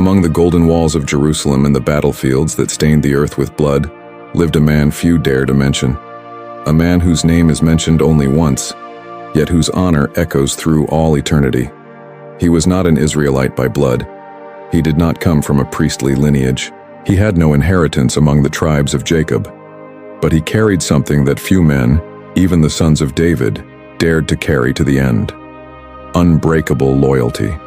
Among the golden walls of Jerusalem and the battlefields that stained the earth with blood, lived a man few dare to mention. A man whose name is mentioned only once, yet whose honor echoes through all eternity. He was not an Israelite by blood. He did not come from a priestly lineage. He had no inheritance among the tribes of Jacob. But he carried something that few men, even the sons of David, dared to carry to the end: unbreakable loyalty.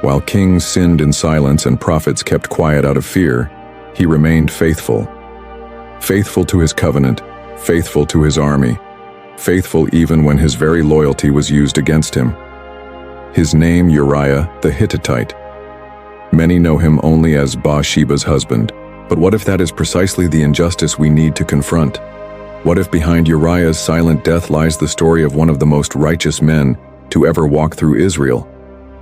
While kings sinned in silence and prophets kept quiet out of fear, he remained faithful. Faithful to his covenant, faithful to his army, faithful even when his very loyalty was used against him. His name, Uriah the Hittite. Many know him only as Bathsheba's husband, but what if that is precisely the injustice we need to confront? What if behind Uriah's silent death lies the story of one of the most righteous men to ever walk through Israel?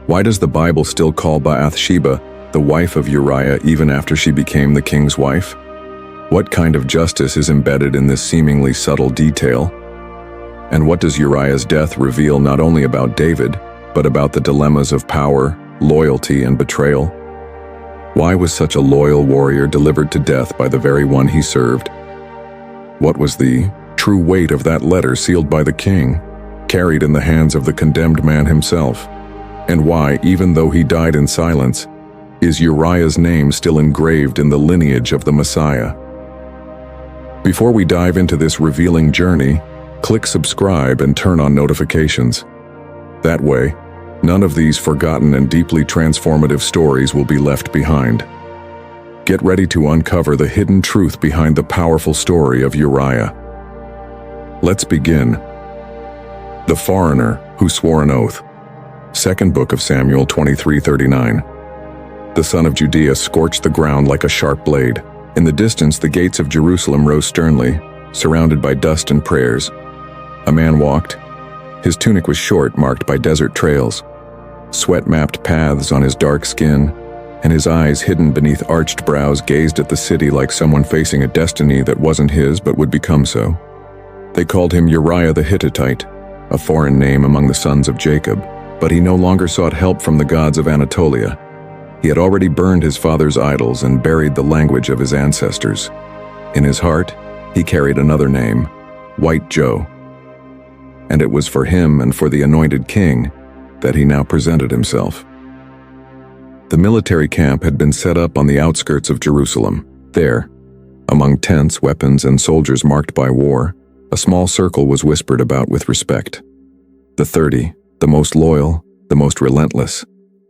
Why does the Bible still call Bathsheba the wife of Uriah even after she became the king's wife? What kind of justice is embedded in this seemingly subtle detail? And what does Uriah's death reveal not only about David, but about the dilemmas of power, loyalty, and betrayal? Why was such a loyal warrior delivered to death by the very one he served? What was the true weight of that letter sealed by the king, carried in the hands of the condemned man himself? And why, even though he died in silence, is Uriah's name still engraved in the lineage of the Messiah? Before we dive into this revealing journey, click subscribe and turn on notifications. That way, none of these forgotten and deeply transformative stories will be left behind. Get ready to uncover the hidden truth behind the powerful story of Uriah. Let's begin. The foreigner who swore an oath. Second book of Samuel 23:39. The son of Judea scorched the ground like a sharp blade. In the distance, the gates of Jerusalem rose sternly, surrounded by dust and prayers. A man walked. His tunic was short, marked by desert trails. Sweat mapped paths on his dark skin, and his eyes, hidden beneath arched brows, gazed at the city like someone facing a destiny that wasn't his but would become so. They called him Uriah the Hittite, a foreign name among the sons of Jacob, but he no longer sought help from the gods of Anatolia. He had already burned his father's idols and buried the language of his ancestors. In his heart, he carried another name, White Joe. And it was for him and for the anointed king that he now presented himself. The military camp had been set up on the outskirts of Jerusalem. There, among tents, weapons, and soldiers marked by war, a small circle was whispered about with respect. The 30, the most loyal, the most relentless.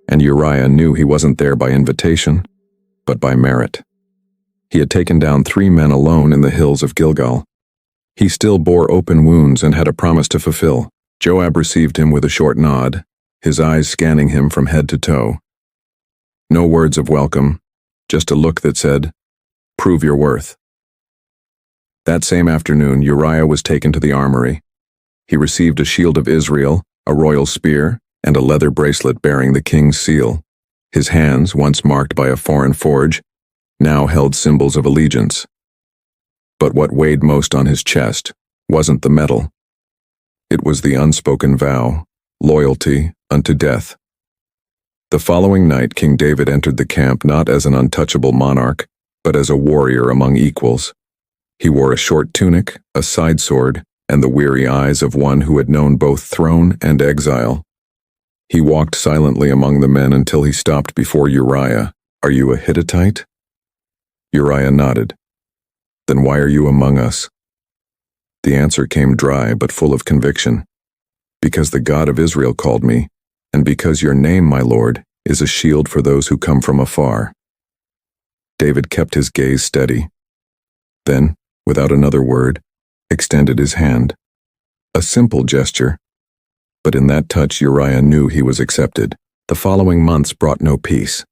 And Uriah knew he wasn't there by invitation, but by merit. He had taken down 3 men alone in the hills of Gilgal. He still bore open wounds and had a promise to fulfill. Joab received him with a short nod, his eyes scanning him from head to toe. No words of welcome, just a look that said, "Prove your worth." That same afternoon, Uriah was taken to the armory. He received a shield of Israel, a royal spear, and a leather bracelet bearing the king's seal. His hands, once marked by a foreign forge, now held symbols of allegiance. But what weighed most on his chest wasn't the metal. It was the unspoken vow, loyalty unto death. The following night, King David entered the camp not as an untouchable monarch, but as a warrior among equals. He wore a short tunic, a side sword, and the weary eyes of one who had known both throne and exile. He walked silently among the men until he stopped before Uriah. "Are you a Hittite?" Uriah nodded. "Then why are you among us?" The answer came dry but full of conviction. "Because the God of Israel called me, and because your name, my lord, is a shield for those who come from afar." David kept his gaze steady. Then, without another word, extended his hand. A simple gesture, but in that touch Uriah knew he was accepted. The following months brought no peace.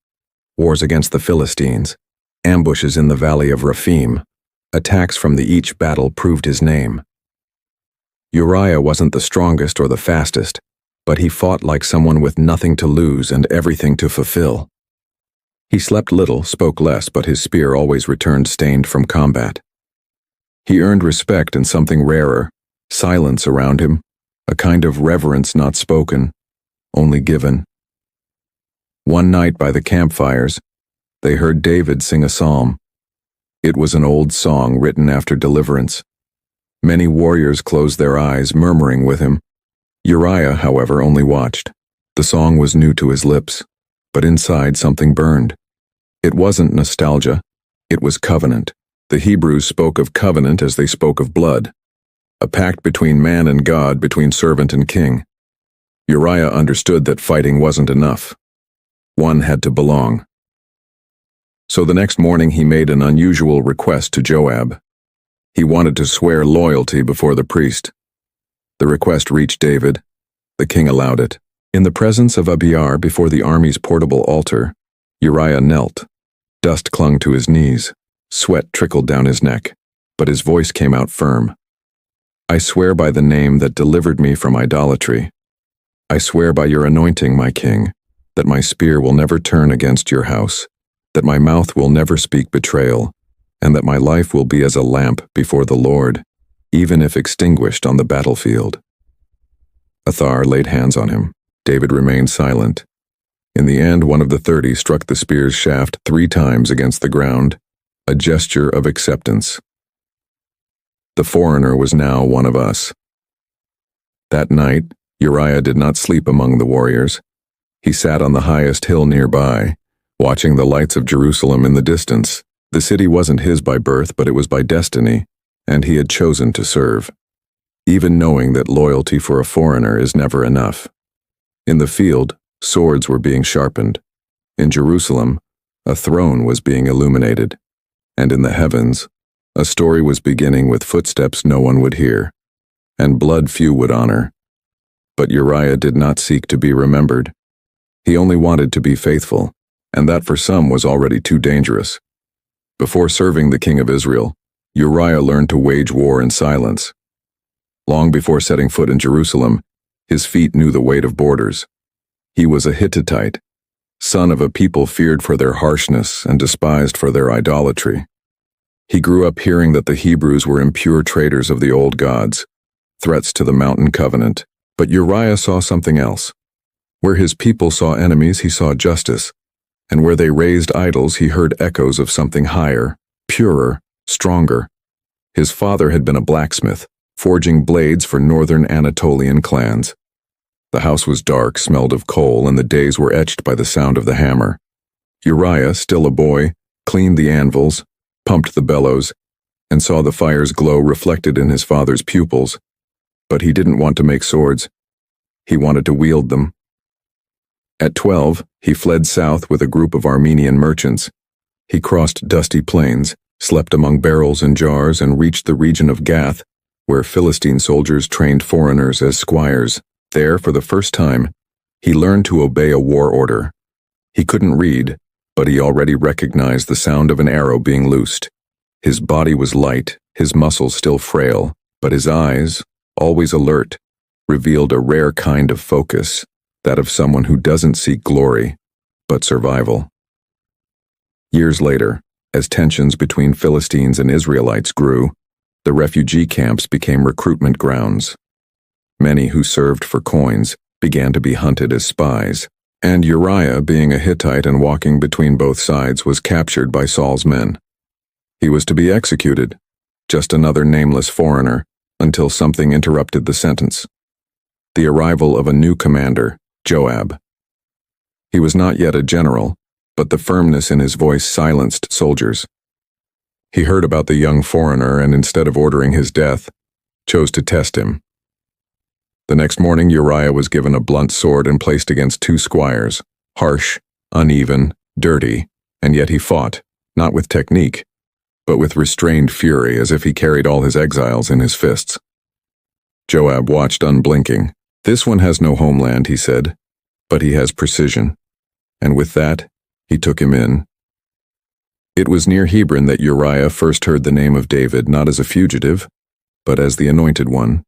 Wars against the Philistines, ambushes in the valley of Rephaim, attacks from each battle proved his name. Uriah wasn't the strongest or the fastest, but he fought like someone with nothing to lose and everything to fulfill. He slept little, spoke less, but his spear always returned stained from combat. He earned respect and something rarer, silence around him, a kind of reverence not spoken, only given. One night by the campfires, They heard David sing a psalm. It was an old song written after deliverance. Many warriors closed their eyes, murmuring with him. Uriah, however, only watched. The song was new to his lips, but inside something burned. It wasn't nostalgia. It was covenant. The Hebrews spoke of covenant as they spoke of blood. A pact between man and God, between servant and king. Uriah understood that fighting wasn't enough. One had to belong. So the next morning he made an unusual request to Joab. He wanted to swear loyalty before the priest. The request reached David. The king allowed it. In the presence of Abiar before the army's portable altar, Uriah knelt. Dust clung to his knees. Sweat trickled down his neck, but his voice came out firm. I swear by the name that delivered me from idolatry. I swear by your anointing, my king, that my spear will never turn against your house, that my mouth will never speak betrayal, and that my life will be as a lamp before the Lord, even if extinguished on the battlefield. Athar laid hands on him. David remained silent. In the end, one of the 30 struck the spear's shaft 3 times against the ground, a gesture of acceptance. The foreigner was now one of us. That night, Uriah did not sleep among the warriors. He sat on the highest hill nearby, watching the lights of Jerusalem in the distance. The city wasn't his by birth, but it was by destiny, and he had chosen to serve, even knowing that loyalty for a foreigner is never enough. In the field, swords were being sharpened. In Jerusalem, a throne was being illuminated. And in the heavens, a story was beginning with footsteps no one would hear, and blood few would honor. But Uriah did not seek to be remembered. He only wanted to be faithful, and that for some was already too dangerous. Before serving the king of Israel, Uriah learned to wage war in silence. Long before setting foot in Jerusalem, his feet knew the weight of borders. He was a Hittite, son of a people feared for their harshness and despised for their idolatry. He grew up hearing that the Hebrews were impure traitors of the old gods, threats to the mountain covenant. But Uriah saw something else. Where his people saw enemies, he saw justice, and where they raised idols, he heard echoes of something higher, purer, stronger. His father had been a blacksmith, forging blades for northern Anatolian clans. The house was dark, smelled of coal, and the days were etched by the sound of the hammer. Uriah, still a boy, cleaned the anvils, pumped the bellows, and saw the fire's glow reflected in his father's pupils. But he didn't want to make swords. He wanted to wield them. At 12, he fled south with a group of Armenian merchants. He crossed dusty plains, slept among barrels and jars, and reached the region of Gath, where Philistine soldiers trained foreigners as squires. There, for the first time, he learned to obey a war order. He couldn't read, but he already recognized the sound of an arrow being loosed. His body was light, his muscles still frail, but his eyes, always alert, revealed a rare kind of focus, that of someone who doesn't seek glory, but survival. Years later, as tensions between Philistines and Israelites grew, the refugee camps became recruitment grounds. Many who served for coins began to be hunted as spies, and Uriah, being a Hittite and walking between both sides, was captured by Saul's men. He was to be executed, just another nameless foreigner, until something interrupted the sentence. The arrival of a new commander, Joab. He was not yet a general, but the firmness in his voice silenced soldiers. He heard about the young foreigner and, instead of ordering his death, chose to test him. The next morning, Uriah was given a blunt sword and placed against 2 squires, harsh, uneven, dirty, and yet he fought, not with technique, but with restrained fury, as if he carried all his exiles in his fists. Joab watched unblinking. "This one has no homeland," he said, "but he has precision." And with that, he took him in. It was near Hebron that Uriah first heard the name of David, not as a fugitive, but as the Anointed One.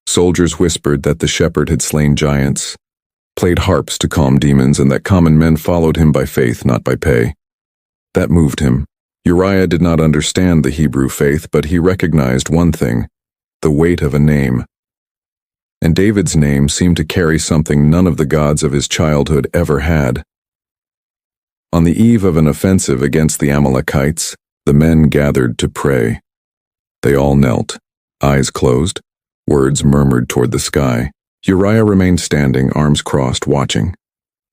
Soldiers whispered that the shepherd had slain giants, played harps to calm demons, and that common men followed him by faith, not by pay. That moved him. Uriah did not understand the Hebrew faith, but he recognized one thing: the weight of a name. And David's name seemed to carry something none of the gods of his childhood ever had. On the eve of an offensive against the Amalekites, the men gathered to pray. They all knelt, eyes closed, words murmured toward the sky. Uriah remained standing, arms crossed, watching.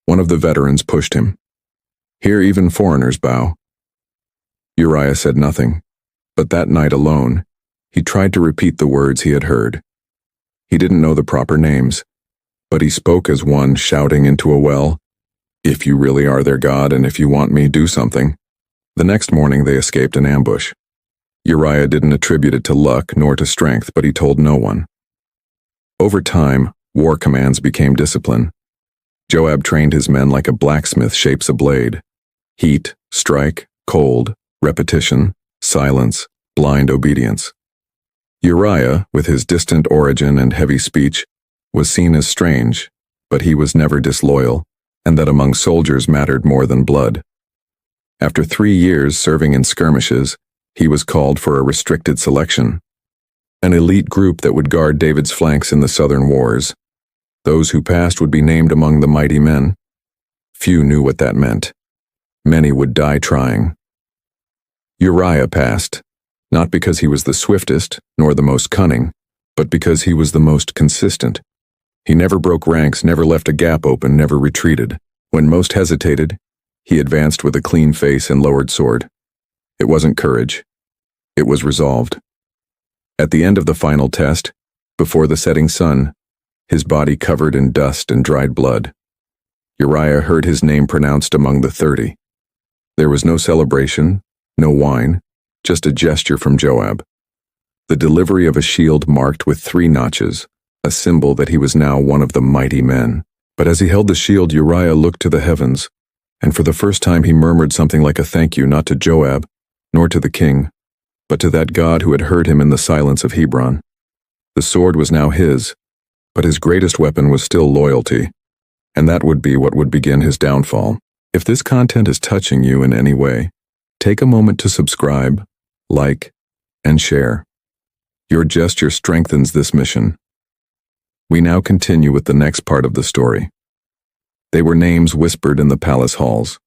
One of the veterans pushed him. "Here even foreigners bow." Uriah said nothing, but that night alone, he tried to repeat the words he had heard. He didn't know the proper names, but he spoke as one shouting into a well, "If you really are their God and if you want me, do something." The next morning they escaped an ambush. Uriah didn't attribute it to luck nor to strength, but he told no one. Over time, war commands became discipline. Joab trained his men like a blacksmith shapes a blade. Heat, strike, cold, repetition, silence, blind obedience. Uriah, with his distant origin and heavy speech, was seen as strange, but he was never disloyal, and that among soldiers mattered more than blood. After 3 years serving in skirmishes, he was called for a restricted selection, an elite group that would guard David's flanks in the southern wars. Those who passed would be named among the mighty men. Few knew what that meant. Many would die trying. Uriah passed, not because he was the swiftest, nor the most cunning, but because he was the most consistent. He never broke ranks, never left a gap open, never retreated. When most hesitated, he advanced with a clean face and lowered sword. It wasn't courage. It was resolved. At the end of the final test, before the setting sun, his body covered in dust and dried blood, Uriah heard his name pronounced among the 30. There was no celebration, no wine, just a gesture from Joab. The delivery of a shield marked with 3 notches, a symbol that he was now one of the mighty men. But as he held the shield, Uriah looked to the heavens, and for the first time he murmured something like a thank you, not to Joab, nor to the king, but to that God who had heard him in the silence of Hebron. The sword was now his, but his greatest weapon was still loyalty, and that would be what would begin his downfall. If this content is touching you in any way, take a moment to subscribe, like, and share. Your gesture strengthens this mission. We now continue with the next part of the story. They were names whispered in the palace halls,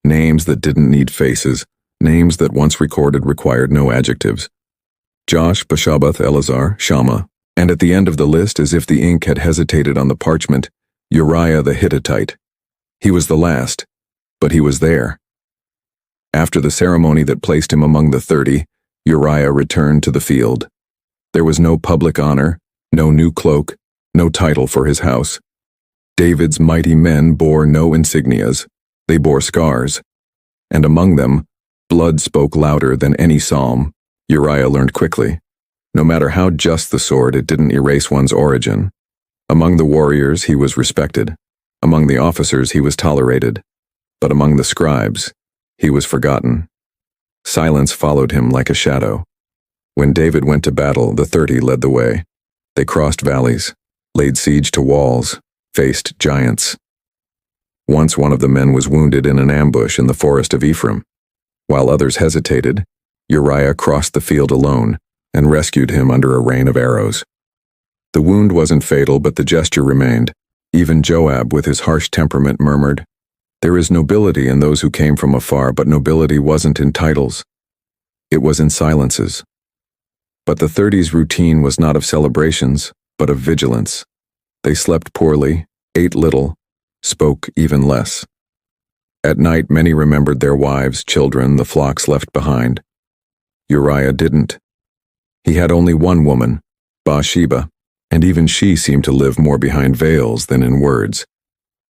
names that didn't need faces, names that once recorded required no adjectives. Josh, Bashabath, Eleazar, Shammah, and at the end of the list, as if the ink had hesitated on the parchment, Uriah the Hittite. He was the last, but he was there. After the ceremony that placed him among the 30, Uriah returned to the field. There was no public honor, no new cloak, no title for his house. David's mighty men bore no insignias, they bore scars, and among them, blood spoke louder than any psalm. Uriah learned quickly. No matter how just the sword, it didn't erase one's origin. Among the warriors, he was respected. Among the officers, he was tolerated. But among the scribes, he was forgotten. Silence followed him like a shadow. When David went to battle, the 30 led the way. They crossed valleys, laid siege to walls, faced giants. Once one of the men was wounded in an ambush in the forest of Ephraim. While others hesitated, Uriah crossed the field alone and rescued him under a rain of arrows. The wound wasn't fatal, but the gesture remained. Even Joab, with his harsh temperament, murmured, "There is nobility in those who came from afar, but nobility wasn't in titles. It was in silences." But the 30's routine was not of celebrations, but of vigilance. They slept poorly, ate little, spoke even less. At night, many remembered their wives, children, the flocks left behind. Uriah didn't. He had only one woman, Bathsheba, and even she seemed to live more behind veils than in words.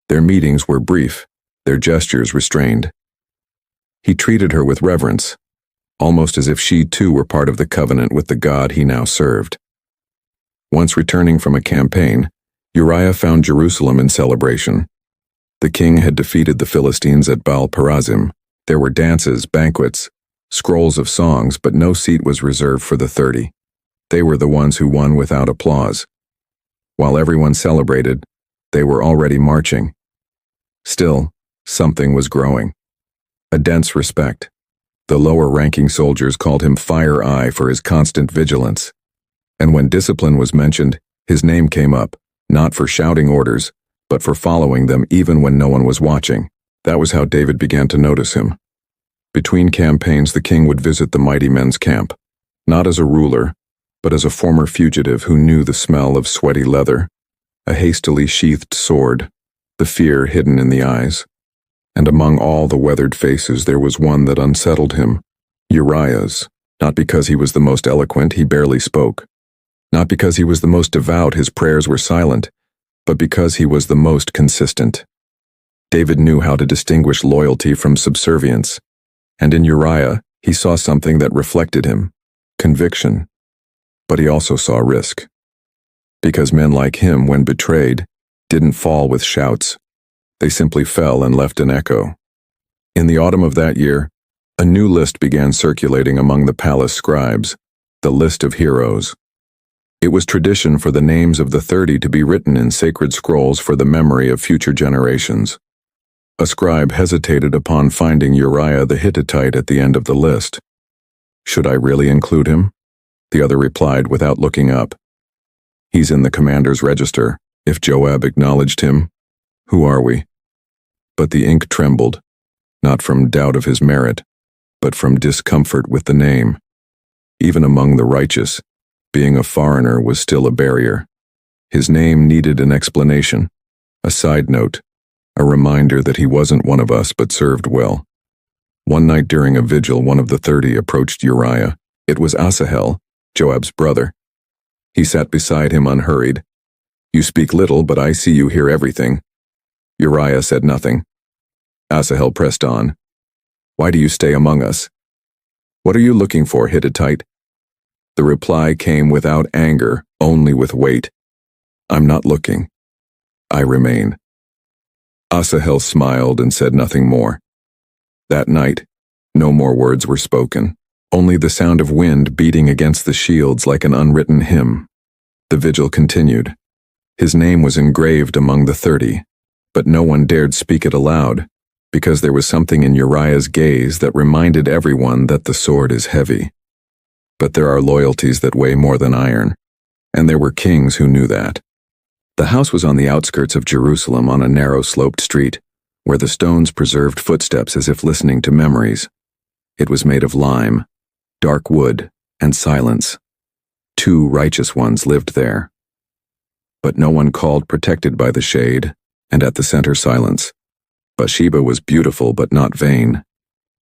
Their meetings were brief, their gestures restrained. He treated her with reverence, almost as if she too were part of the covenant with the God he now served. Once returning from a campaign, Uriah found Jerusalem in celebration. The king had defeated the Philistines at Baal-perazim. There were dances, banquets, scrolls of songs, but no seat was reserved for the 30. They were the ones who won without applause. While everyone celebrated, they were already marching. Still, something was growing. A dense respect. The lower-ranking soldiers called him Fire Eye for his constant vigilance. And when discipline was mentioned, his name came up, not for shouting orders, but for following them even when no one was watching. That was how David began to notice him. Between campaigns, the king would visit the mighty men's camp, not as a ruler, but as a former fugitive who knew the smell of sweaty leather, a hastily sheathed sword, the fear hidden in the eyes. And among all the weathered faces there was one that unsettled him, Uriah's, not because he was the most eloquent, he barely spoke. Not because he was the most devout, his prayers were silent, but because he was the most consistent. David knew how to distinguish loyalty from subservience, and in Uriah he saw something that reflected him, conviction, but he also saw risk. Because men like him, when betrayed, didn't fall with shouts. They simply fell and left an echo. In the autumn of that year, a new list began circulating among the palace scribes, the list of heroes. It was tradition for the names of the 30 to be written in sacred scrolls for the memory of future generations. A scribe hesitated upon finding Uriah the Hittite at the end of the list. Should I really include him? The other replied without looking up. He's in the commander's register. If Joab acknowledged him, who are we? But the ink trembled, not from doubt of his merit, but from discomfort with the name. Even among the righteous, being a foreigner was still a barrier. His name needed an explanation, a side note, a reminder that he wasn't one of us but served well. One night during a vigil, one of the 30 approached Uriah. It was Asahel, Joab's brother. He sat beside him unhurried. You speak little, but I see you hear everything. Uriah said nothing. Asahel pressed on. Why do you stay among us? What are you looking for, Hittite? The reply came without anger, only with weight. I'm not looking. I remain. Asahel smiled and said nothing more. That night, no more words were spoken, only the sound of wind beating against the shields like an unwritten hymn. The vigil continued. His name was engraved among the 30, but no one dared speak it aloud, because there was something in Uriah's gaze that reminded everyone that the sword is heavy. But there are loyalties that weigh more than iron, and there were kings who knew that. The house was on the outskirts of Jerusalem on a narrow sloped street, where the stones preserved footsteps as if listening to memories. It was made of lime, dark wood, and silence. 2 righteous ones lived there. But no one called, protected by the shade, and at the center silence. Bathsheba was beautiful but not vain,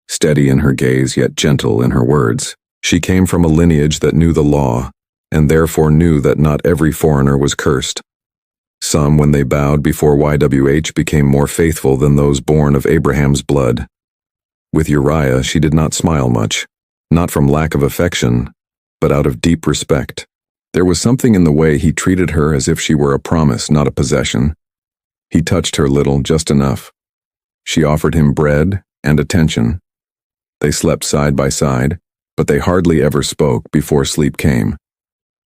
steady in her gaze yet gentle in her words. She came from a lineage that knew the law, and therefore knew that not every foreigner was cursed. Some, when they bowed before YWH, became more faithful than those born of Abraham's blood. With Uriah, she did not smile much, not from lack of affection, but out of deep respect. There was something in the way he treated her as if she were a promise, not a possession. He touched her little, just enough. She offered him bread and attention. They slept side by side, but they hardly ever spoke before sleep came.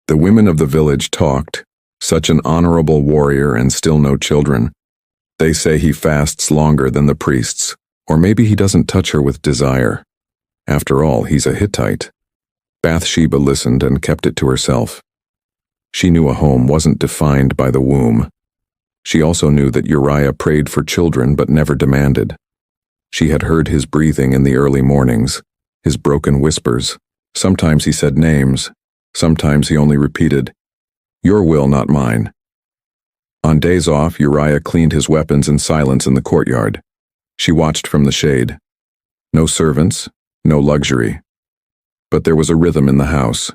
The women of the village talked, such an honorable warrior and still no children. They say he fasts longer than the priests, or maybe he doesn't touch her with desire. After all, he's a Hittite. Bathsheba listened and kept it to herself. She knew a home wasn't defined by the womb. She also knew that Uriah prayed for children but never demanded. She had heard his breathing in the early mornings, his broken whispers. Sometimes he said names, sometimes he only repeated, "Your will, not mine." On days off, Uriah cleaned his weapons in silence in the courtyard. She watched from the shade. No servants, no luxury. But there was a rhythm in the house,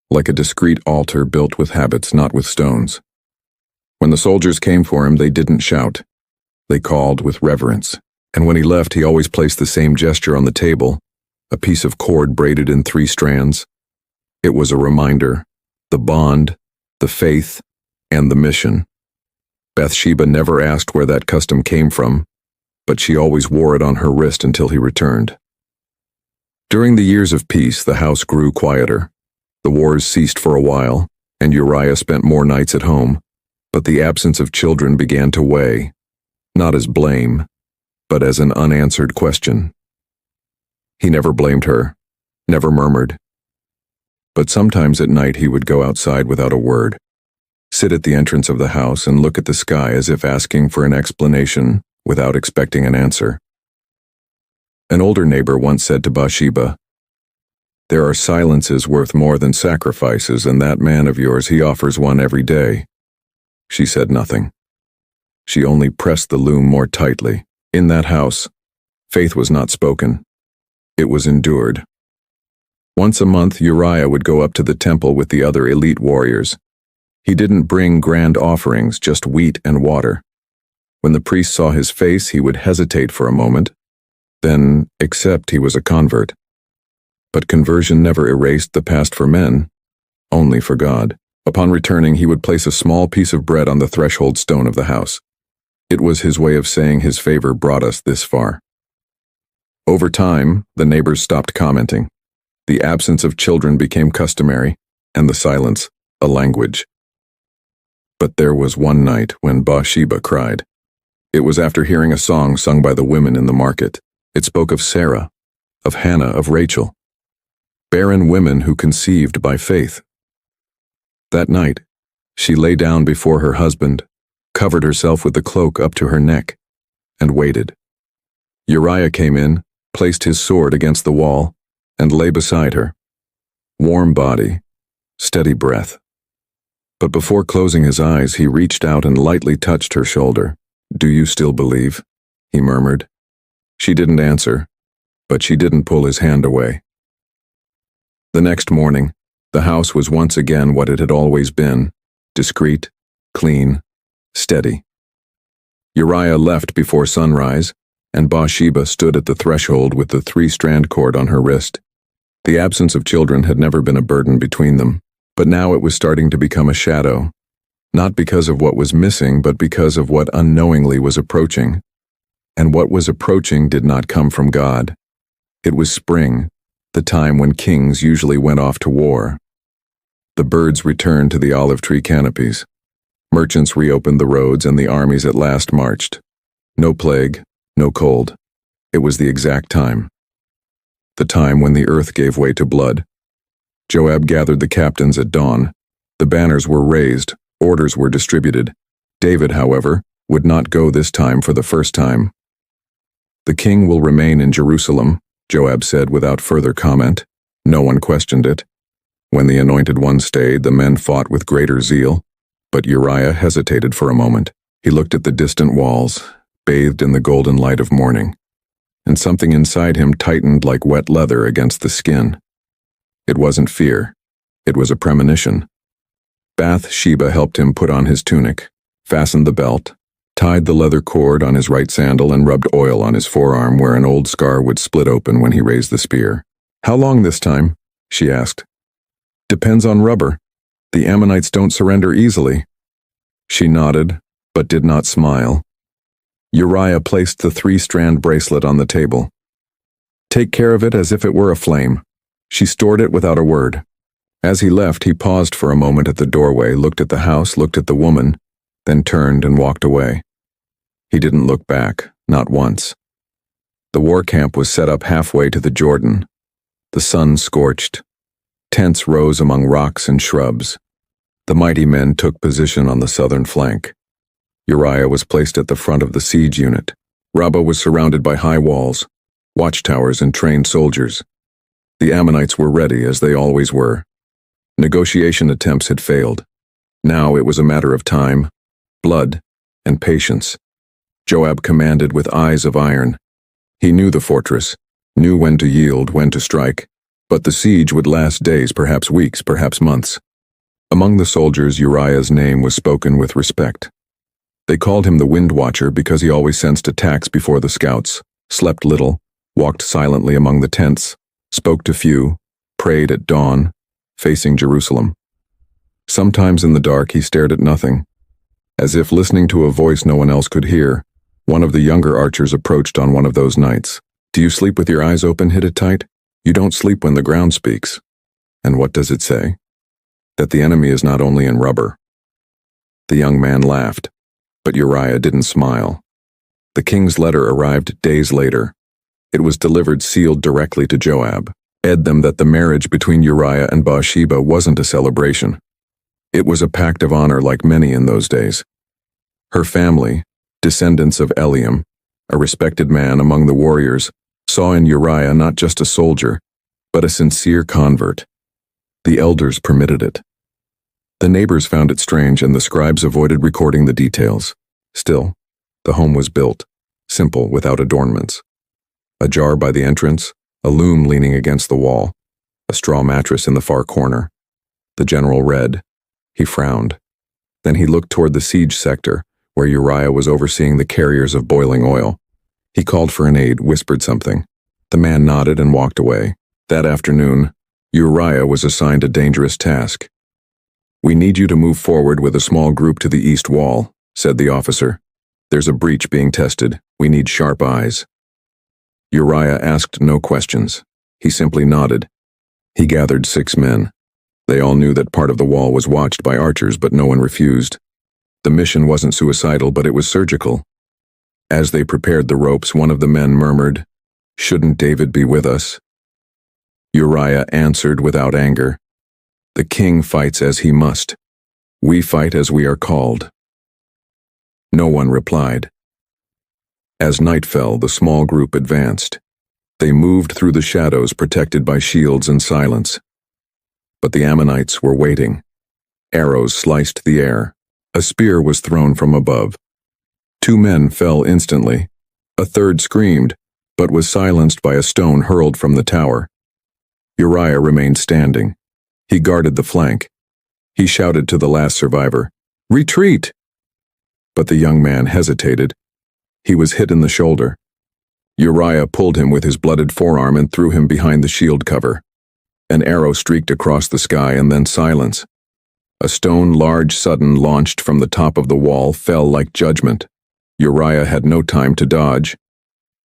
like a discreet altar built with habits, not with stones. When the soldiers came for him, they didn't shout. They called with reverence. And when he left, he always placed the same gesture on the table, a piece of cord braided in 3 strands. It was a reminder, the bond, the faith, and the mission. Bathsheba never asked where that custom came from, but she always wore it on her wrist until he returned. During the years of peace, the house grew quieter. The wars ceased for a while, and Uriah spent more nights at home, but the absence of children began to weigh, not as blame, but as an unanswered question. He never blamed her, never murmured. But sometimes at night he would go outside without a word, sit at the entrance of the house and look at the sky as if asking for an explanation, without expecting an answer. An older neighbor once said to Bathsheba, "There are silences worth more than sacrifices, and that man of yours, he offers one every day." She said nothing. She only pressed the loom more tightly. In that house, faith was not spoken. It was endured. Once a month, Uriah would go up to the temple with the other elite warriors. He didn't bring grand offerings, just wheat and water. When the priest saw his face, he would hesitate for a moment, then accept he was a convert. But conversion never erased the past for men, only for God. Upon returning, he would place a small piece of bread on the threshold stone of the house. It was his way of saying his favor brought us this far. Over time, the neighbors stopped commenting. The absence of children became customary, and the silence a language. But there was one night when Bathsheba cried. It was after hearing a song sung by the women in the market. It spoke of Sarah, of Hannah, of Rachel, barren women who conceived by faith. That night, she lay down before her husband, covered herself with the cloak up to her neck, and waited. Uriah came in, placed his sword against the wall, and lay beside her. Warm body, steady breath. But before closing his eyes, he reached out and lightly touched her shoulder. "Do you still believe?" he murmured. She didn't answer, but she didn't pull his hand away. The next morning, the house was once again what it had always been, discreet, clean, steady. Uriah left before sunrise, and Bathsheba stood at the threshold with the 3-strand cord on her wrist. The absence of children had never been a burden between them, but now it was starting to become a shadow, not because of what was missing, but because of what unknowingly was approaching. And what was approaching did not come from God. It was spring, the time when kings usually went off to war. The birds returned to the olive tree canopies. Merchants reopened the roads, and the armies at last marched. No plague, no cold. It was the exact time. The time when the earth gave way to blood. Joab gathered the captains at dawn. The banners were raised, orders were distributed. David, however, would not go this time for the first time. "The king will remain in Jerusalem," Joab said without further comment. No one questioned it. When the anointed one stayed, the men fought with greater zeal. But Uriah hesitated for a moment. He looked at the distant walls, bathed in the golden light of morning, and something inside him tightened like wet leather against the skin. It wasn't fear. It was a premonition. Bathsheba helped him put on his tunic, fastened the belt, tied the leather cord on his right sandal, and rubbed oil on his forearm where an old scar would split open when he raised the spear. "How long this time?" she asked. "Depends on rubber. The Ammonites don't surrender easily." She nodded, but did not smile. Uriah placed the 3-strand bracelet on the table. "Take care of it as if it were a flame." She stored it without a word. As he left, he paused for a moment at the doorway, looked at the house, looked at the woman, then turned and walked away. He didn't look back, not once. The war camp was set up halfway to the Jordan. The sun scorched. Tents rose among rocks and shrubs. The mighty men took position on the southern flank. Uriah was placed at the front of the siege unit. Rabbah was surrounded by high walls, watchtowers, and trained soldiers. The Ammonites were ready, as they always were. Negotiation attempts had failed. Now it was a matter of time, blood, and patience. Joab commanded with eyes of iron. He knew the fortress, knew when to yield, when to strike, but the siege would last days, perhaps weeks, perhaps months. Among the soldiers, Uriah's name was spoken with respect. They called him the Wind Watcher because he always sensed attacks before the scouts, slept little, walked silently among the tents, spoke to few, prayed at dawn, facing Jerusalem. Sometimes in the dark he stared at nothing. As if listening to a voice no one else could hear, one of the younger archers approached on one of those nights. "Do you sleep with your eyes open, Hittite? You don't sleep when the ground speaks." "And what does it say?" "That the enemy is not only in rubber." The young man laughed, but Uriah didn't smile. The king's letter arrived days later. It was delivered sealed directly to Joab. Said them that the marriage between Uriah and Bathsheba wasn't a celebration. It was a pact of honor like many in those days. Her family, descendants of Eliam, a respected man among the warriors, saw in Uriah not just a soldier, but a sincere convert. The elders permitted it. The neighbors found it strange, and the scribes avoided recording the details. Still, the home was built, simple, without adornments. A jar by the entrance, a loom leaning against the wall, a straw mattress in the far corner. The general read. He frowned. Then he looked toward the siege sector, where Uriah was overseeing the carriers of boiling oil. He called for an aide, whispered something. The man nodded and walked away. That afternoon, Uriah was assigned a dangerous task. "We need you to move forward with a small group to the east wall," said the officer. "There's a breach being tested. We need sharp eyes." Uriah asked no questions. He simply nodded. He gathered 6 men. They all knew that part of the wall was watched by archers, but no one refused. The mission wasn't suicidal, but it was surgical. As they prepared the ropes, one of the men murmured, "Shouldn't David be with us?" Uriah answered without anger, "The king fights as he must. We fight as we are called." No one replied. As night fell, the small group advanced. They moved through the shadows, protected by shields and silence. But the Ammonites were waiting. Arrows sliced the air. A spear was thrown from above. 2 men fell instantly. A third screamed, but was silenced by a stone hurled from the tower. Uriah remained standing. He guarded the flank. He shouted to the last survivor, "Retreat!" But the young man hesitated. He was hit in the shoulder. Uriah pulled him with his blooded forearm and threw him behind the shield cover. An arrow streaked across the sky, and then silence. A stone, large, sudden, launched from the top of the wall, fell like judgment. Uriah had no time to dodge.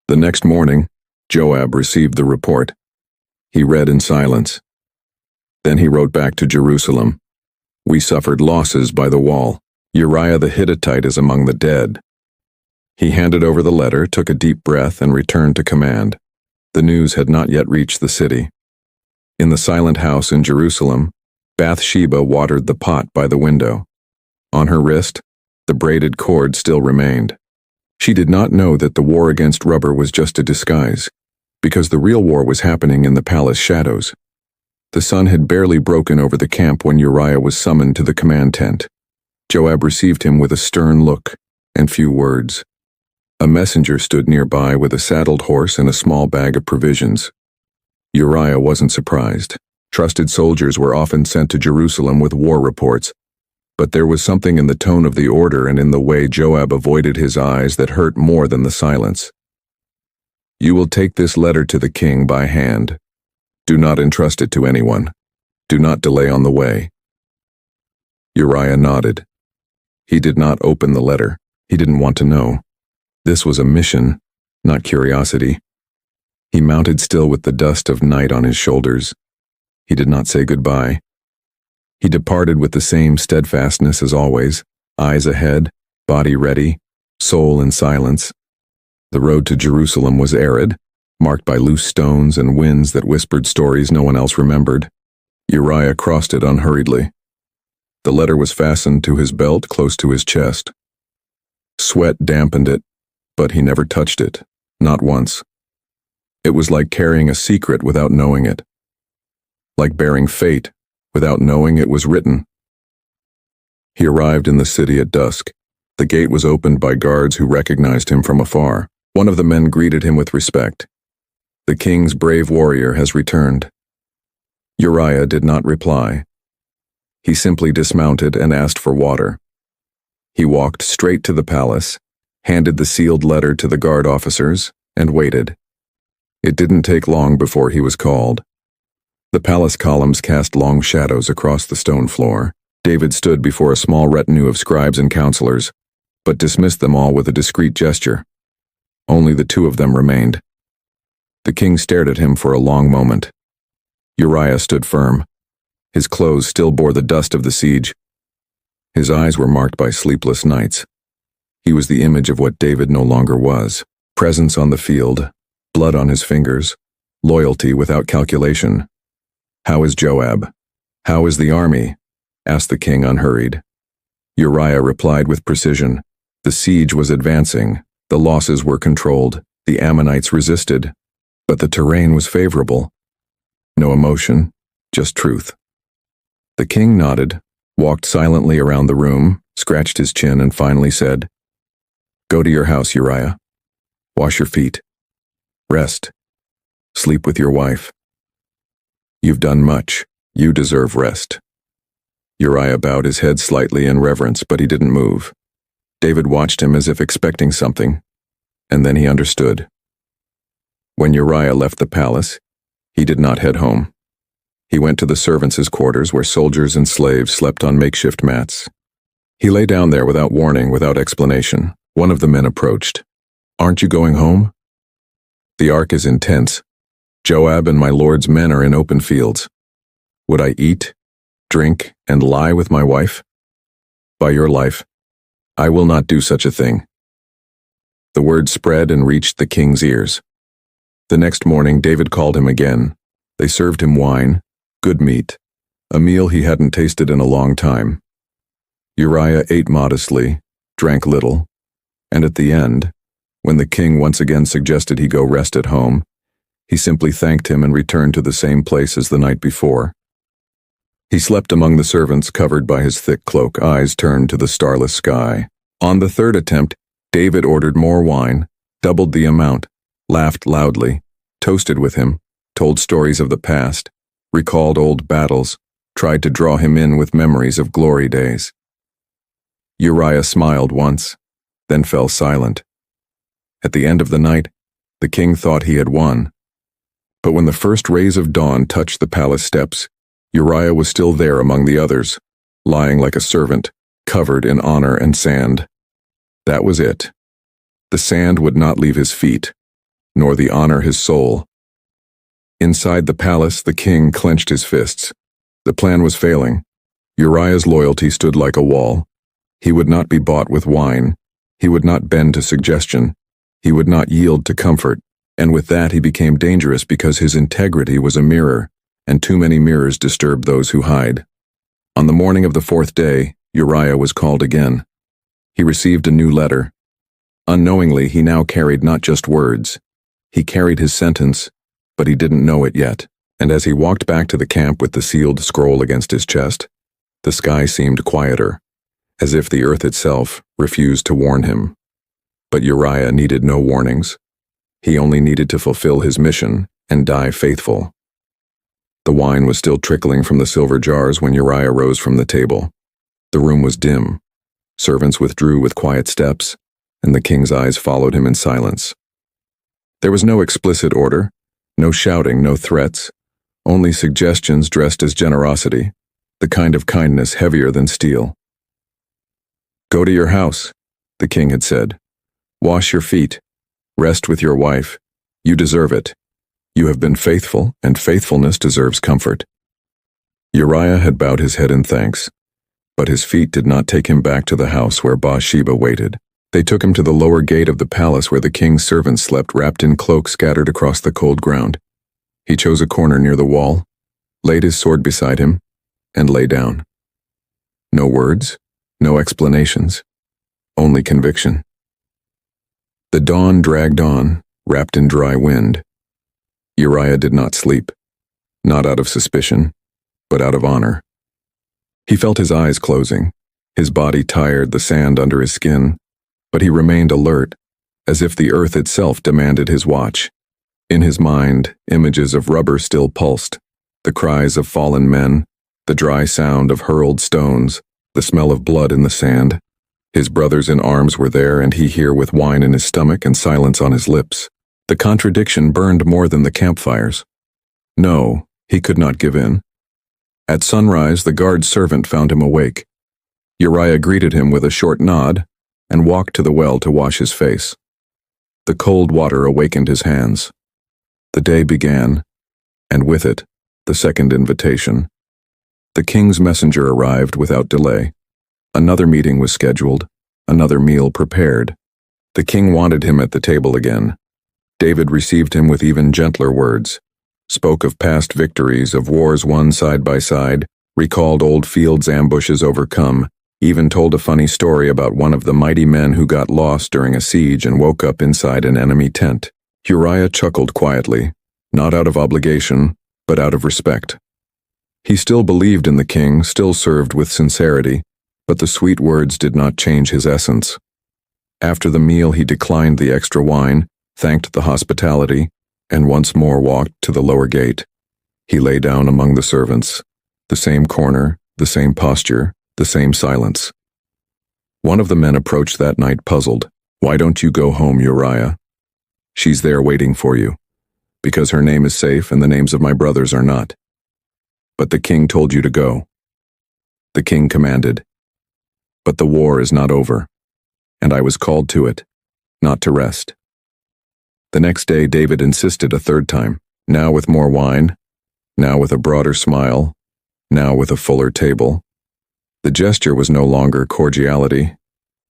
The next morning, Joab received the report. He read in silence. Then he wrote back to Jerusalem, "We suffered losses by the wall. Uriah the Hittite is among the dead." He handed over the letter, took a deep breath, and returned to command. The news had not yet reached the city. In the silent house in Jerusalem, Bathsheba watered the pot by the window. On her wrist, the braided cord still remained. She did not know that the war against rubber was just a disguise, because the real war was happening in the palace shadows. The sun had barely broken over the camp when Uriah was summoned to the command tent. Joab received him with a stern look and few words. A messenger stood nearby with a saddled horse and a small bag of provisions. Uriah wasn't surprised. Trusted soldiers were often sent to Jerusalem with war reports, but there was something in the tone of the order and in the way Joab avoided his eyes that hurt more than the silence. "You will take this letter to the king by hand. Do not entrust it to anyone. Do not delay on the way." Uriah nodded. He did not open the letter. He didn't want to know. This was a mission, not curiosity. He mounted still with the dust of night on his shoulders. He did not say goodbye. He departed with the same steadfastness as always, eyes ahead, body ready, soul in silence. The road to Jerusalem was arid, marked by loose stones and winds that whispered stories no one else remembered. Uriah crossed it unhurriedly. The letter was fastened to his belt close to his chest. Sweat dampened it, but he never touched it, not once. It was like carrying a secret without knowing it. Like bearing fate without knowing it was written. He arrived in the city at dusk. The gate was opened by guards who recognized him from afar. One of the men greeted him with respect. "The king's brave warrior has returned." Uriah did not reply. He simply dismounted and asked for water. He walked straight to the palace, handed the sealed letter to the guard officers, and waited. It didn't take long before he was called. The palace columns cast long shadows across the stone floor. David stood before a small retinue of scribes and counselors, but dismissed them all with a discreet gesture. Only the 2 of them remained. The king stared at him for a long moment. Uriah stood firm. His clothes still bore the dust of the siege. His eyes were marked by sleepless nights. He was the image of what David no longer was. Presence on the field, blood on his fingers, loyalty without calculation. "How is Joab? How is the army?" asked the king unhurried. Uriah replied with precision. The siege was advancing, The losses were controlled, the Ammonites resisted, but the terrain was favorable. No emotion, just truth. The king nodded, walked silently around the room, scratched his chin, and finally said, "Go to your house, Uriah. Wash your feet. Rest. Sleep with your wife. You've done much. You deserve rest." Uriah bowed his head slightly in reverence, but he didn't move. David watched him as if expecting something, and then he understood. When Uriah left the palace, he did not head home. He went to the servants' quarters where soldiers and slaves slept on makeshift mats. He lay down there without warning, without explanation. One of the men approached. "Aren't you going home?" "The ark is in tents. Joab and my lord's men are in open fields. Would I eat, drink, and lie with my wife? By your life, I will not do such a thing." The word spread and reached the king's ears. The next morning, David called him again. They served him wine, good meat, a meal he hadn't tasted in a long time. Uriah ate modestly, drank little, and at the end, when the king once again suggested he go rest at home, he simply thanked him and returned to the same place as the night before. He slept among the servants, covered by his thick cloak, eyes turned to the starless sky. On the third attempt, David ordered more wine, doubled the amount, laughed loudly, toasted with him, told stories of the past, recalled old battles, tried to draw him in with memories of glory days. Uriah smiled once, then fell silent. At the end of the night, the king thought he had won. But when the first rays of dawn touched the palace steps, Uriah was still there among the others, lying like a servant, covered in honor and sand. That was it. The sand would not leave his feet, nor the honor his soul. Inside the palace, the king clenched his fists. The plan was failing. Uriah's loyalty stood like a wall. He would not be bought with wine. He would not bend to suggestion. He would not yield to comfort. And with that, he became dangerous because his integrity was a mirror, and too many mirrors disturb those who hide. On the morning of the fourth day, Uriah was called again. He received a new letter. Unknowingly, he now carried not just words. He carried his sentence, but he didn't know it yet. And as he walked back to the camp with the sealed scroll against his chest, the sky seemed quieter, as if the earth itself refused to warn him. But Uriah needed no warnings. He only needed to fulfill his mission and die faithful. The wine was still trickling from the silver jars when Uriah rose from the table. The room was dim. Servants withdrew with quiet steps, and the king's eyes followed him in silence. There was no explicit order, no shouting, no threats, only suggestions dressed as generosity, the kind of kindness heavier than steel. "Go to your house," the king had said. "Wash your feet. Rest with your wife. You deserve it. You have been faithful, and faithfulness deserves comfort." Uriah had bowed his head in thanks, but his feet did not take him back to the house where Bathsheba waited. They took him to the lower gate of the palace where the king's servants slept wrapped in cloaks scattered across the cold ground. He chose a corner near the wall, laid his sword beside him, and lay down. No words, no explanations, only conviction. The dawn dragged on, wrapped in dry wind. Uriah did not sleep, not out of suspicion, but out of honor. He felt his eyes closing, his body tired, the sand under his skin, but he remained alert, as if the earth itself demanded his watch. In his mind, images of rubber still pulsed, the cries of fallen men, the dry sound of hurled stones, the smell of blood in the sand. His brothers in arms were there, and he here with wine in his stomach and silence on his lips. The contradiction burned more than the campfires. No, he could not give in. At sunrise, the guard servant found him awake. Uriah greeted him with a short nod and walked to the well to wash his face. The cold water awakened his hands. The day began, and with it, the second invitation. The king's messenger arrived without delay. Another meeting was scheduled, another meal prepared. The king wanted him at the table again. David received him with even gentler words, spoke of past victories, of wars won side by side, recalled old fields' ambushes overcome, Even told a funny story about one of the mighty men who got lost during a siege and woke up inside an enemy tent. Uriah chuckled quietly, not out of obligation, but out of respect. He still believed in the king, still served with sincerity, but the sweet words did not change his essence. After the meal he declined the extra wine, thanked the hospitality, and once more walked to the lower gate. He lay down among the servants, the same corner, the same posture, the same silence. One of the men approached that night puzzled. "Why don't you go home, Uriah? She's there waiting for you. Because her name is safe and the names of my brothers are not. But the king told you to go." The king commanded, "But the war is not over, and I was called to it, not to rest." The next day David insisted a third time, now with more wine, now with a broader smile, now with a fuller table. The gesture was no longer cordiality,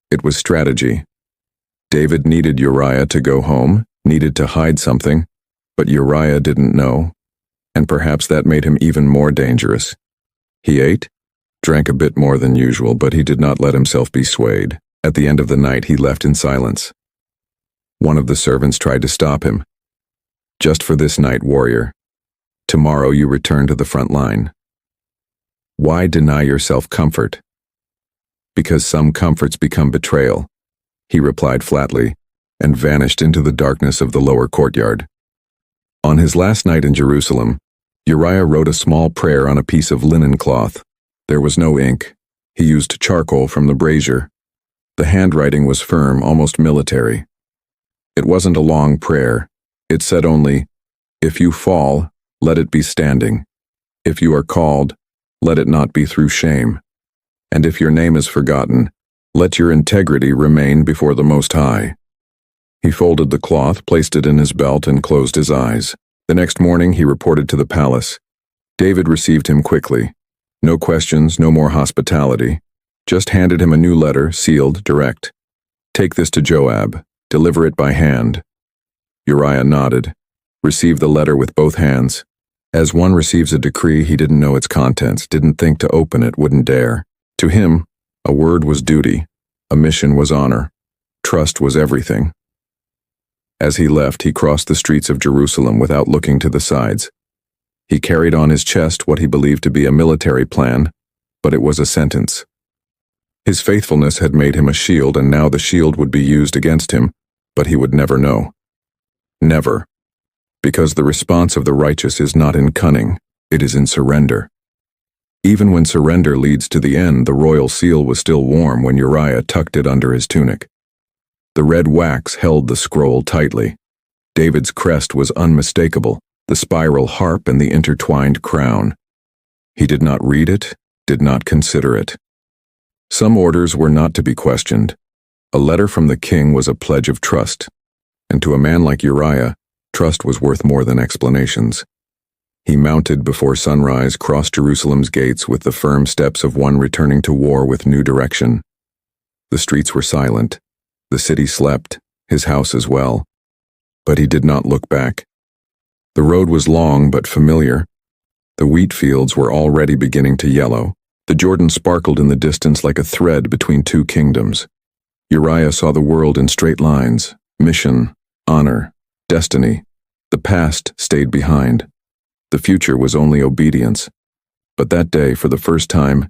it was strategy. David needed Uriah to go home, needed to hide something, but Uriah didn't know, and perhaps that made him even more dangerous. He ate, drank a bit more than usual, but he did not let himself be swayed. At the end of the night he left in silence. One of the servants tried to stop him. "Just for this night, warrior. Tomorrow you return to the front line." "Why deny yourself comfort?" "Because some comforts become betrayal," he replied flatly, and vanished into the darkness of the lower courtyard. On his last night in Jerusalem, Uriah wrote a small prayer on a piece of linen cloth. There was no ink. He used charcoal from the brazier. The handwriting was firm, almost military. It wasn't a long prayer. It said only, "If you fall, let it be standing. If you are called, let it not be through shame. And if your name is forgotten, let your integrity remain before the Most High." He folded the cloth, placed it in his belt, and closed his eyes. The next morning he reported to the palace. David received him quickly. No questions, no more hospitality. Just handed him a new letter, sealed, direct. "Take this to Joab. Deliver it by hand." Uriah nodded, received the letter with both hands. As one receives a decree, he didn't know its contents, didn't think to open it, wouldn't dare. To him, a word was duty, a mission was honor, trust was everything. As he left, he crossed the streets of Jerusalem without looking to the sides. He carried on his chest what he believed to be a military plan, but it was a sentence. His faithfulness had made him a shield, and now the shield would be used against him, but he would never know. Never. Because the response of the righteous is not in cunning, it is in surrender. Even when surrender leads to the end, the royal seal was still warm when Uriah tucked it under his tunic. The red wax held the scroll tightly. David's crest was unmistakable, the spiral harp and the intertwined crown. He did not read it, did not consider it. Some orders were not to be questioned. A letter from the king was a pledge of trust, and to a man like Uriah, trust was worth more than explanations. He mounted before sunrise, crossed Jerusalem's gates with the firm steps of one returning to war with new direction. The streets were silent. The city slept, his house as well. But he did not look back. The road was long but familiar. The wheat fields were already beginning to yellow. The Jordan sparkled in the distance like a thread between two kingdoms. Uriah saw the world in straight lines, mission, honor, destiny. The past stayed behind. The future was only obedience. But that day, for the first time,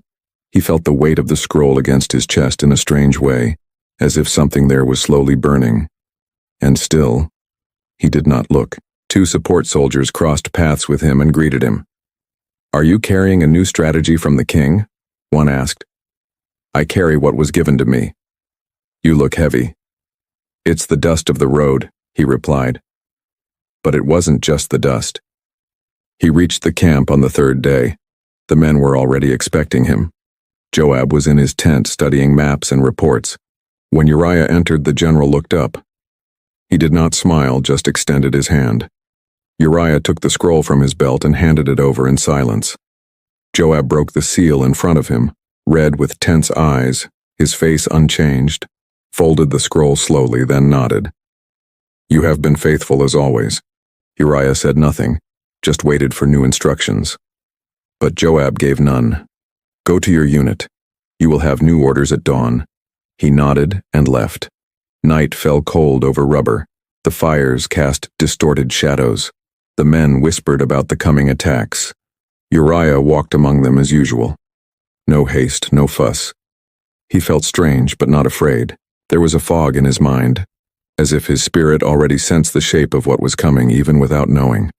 he felt the weight of the scroll against his chest in a strange way, as if something there was slowly burning. And still, he did not look. Two support soldiers crossed paths with him and greeted him. "Are you carrying a new strategy from the king?" one asked. "I carry what was given to me." "You look heavy." "It's the dust of the road," he replied. But it wasn't just the dust. He reached the camp on the third day. The men were already expecting him. Joab was in his tent studying maps and reports. When Uriah entered, the general looked up. He did not smile, just extended his hand. Uriah took the scroll from his belt and handed it over in silence. Joab broke the seal in front of him, read with tense eyes, his face unchanged, folded the scroll slowly, then nodded. "You have been faithful as always." Uriah said nothing, just waited for new instructions. But Joab gave none. "Go to your unit. You will have new orders at dawn." He nodded and left. Night fell cold over rubber. The fires cast distorted shadows. The men whispered about the coming attacks. Uriah walked among them as usual. No haste, no fuss. He felt strange, but not afraid. There was a fog in his mind, as if his spirit already sensed the shape of what was coming, even without knowing.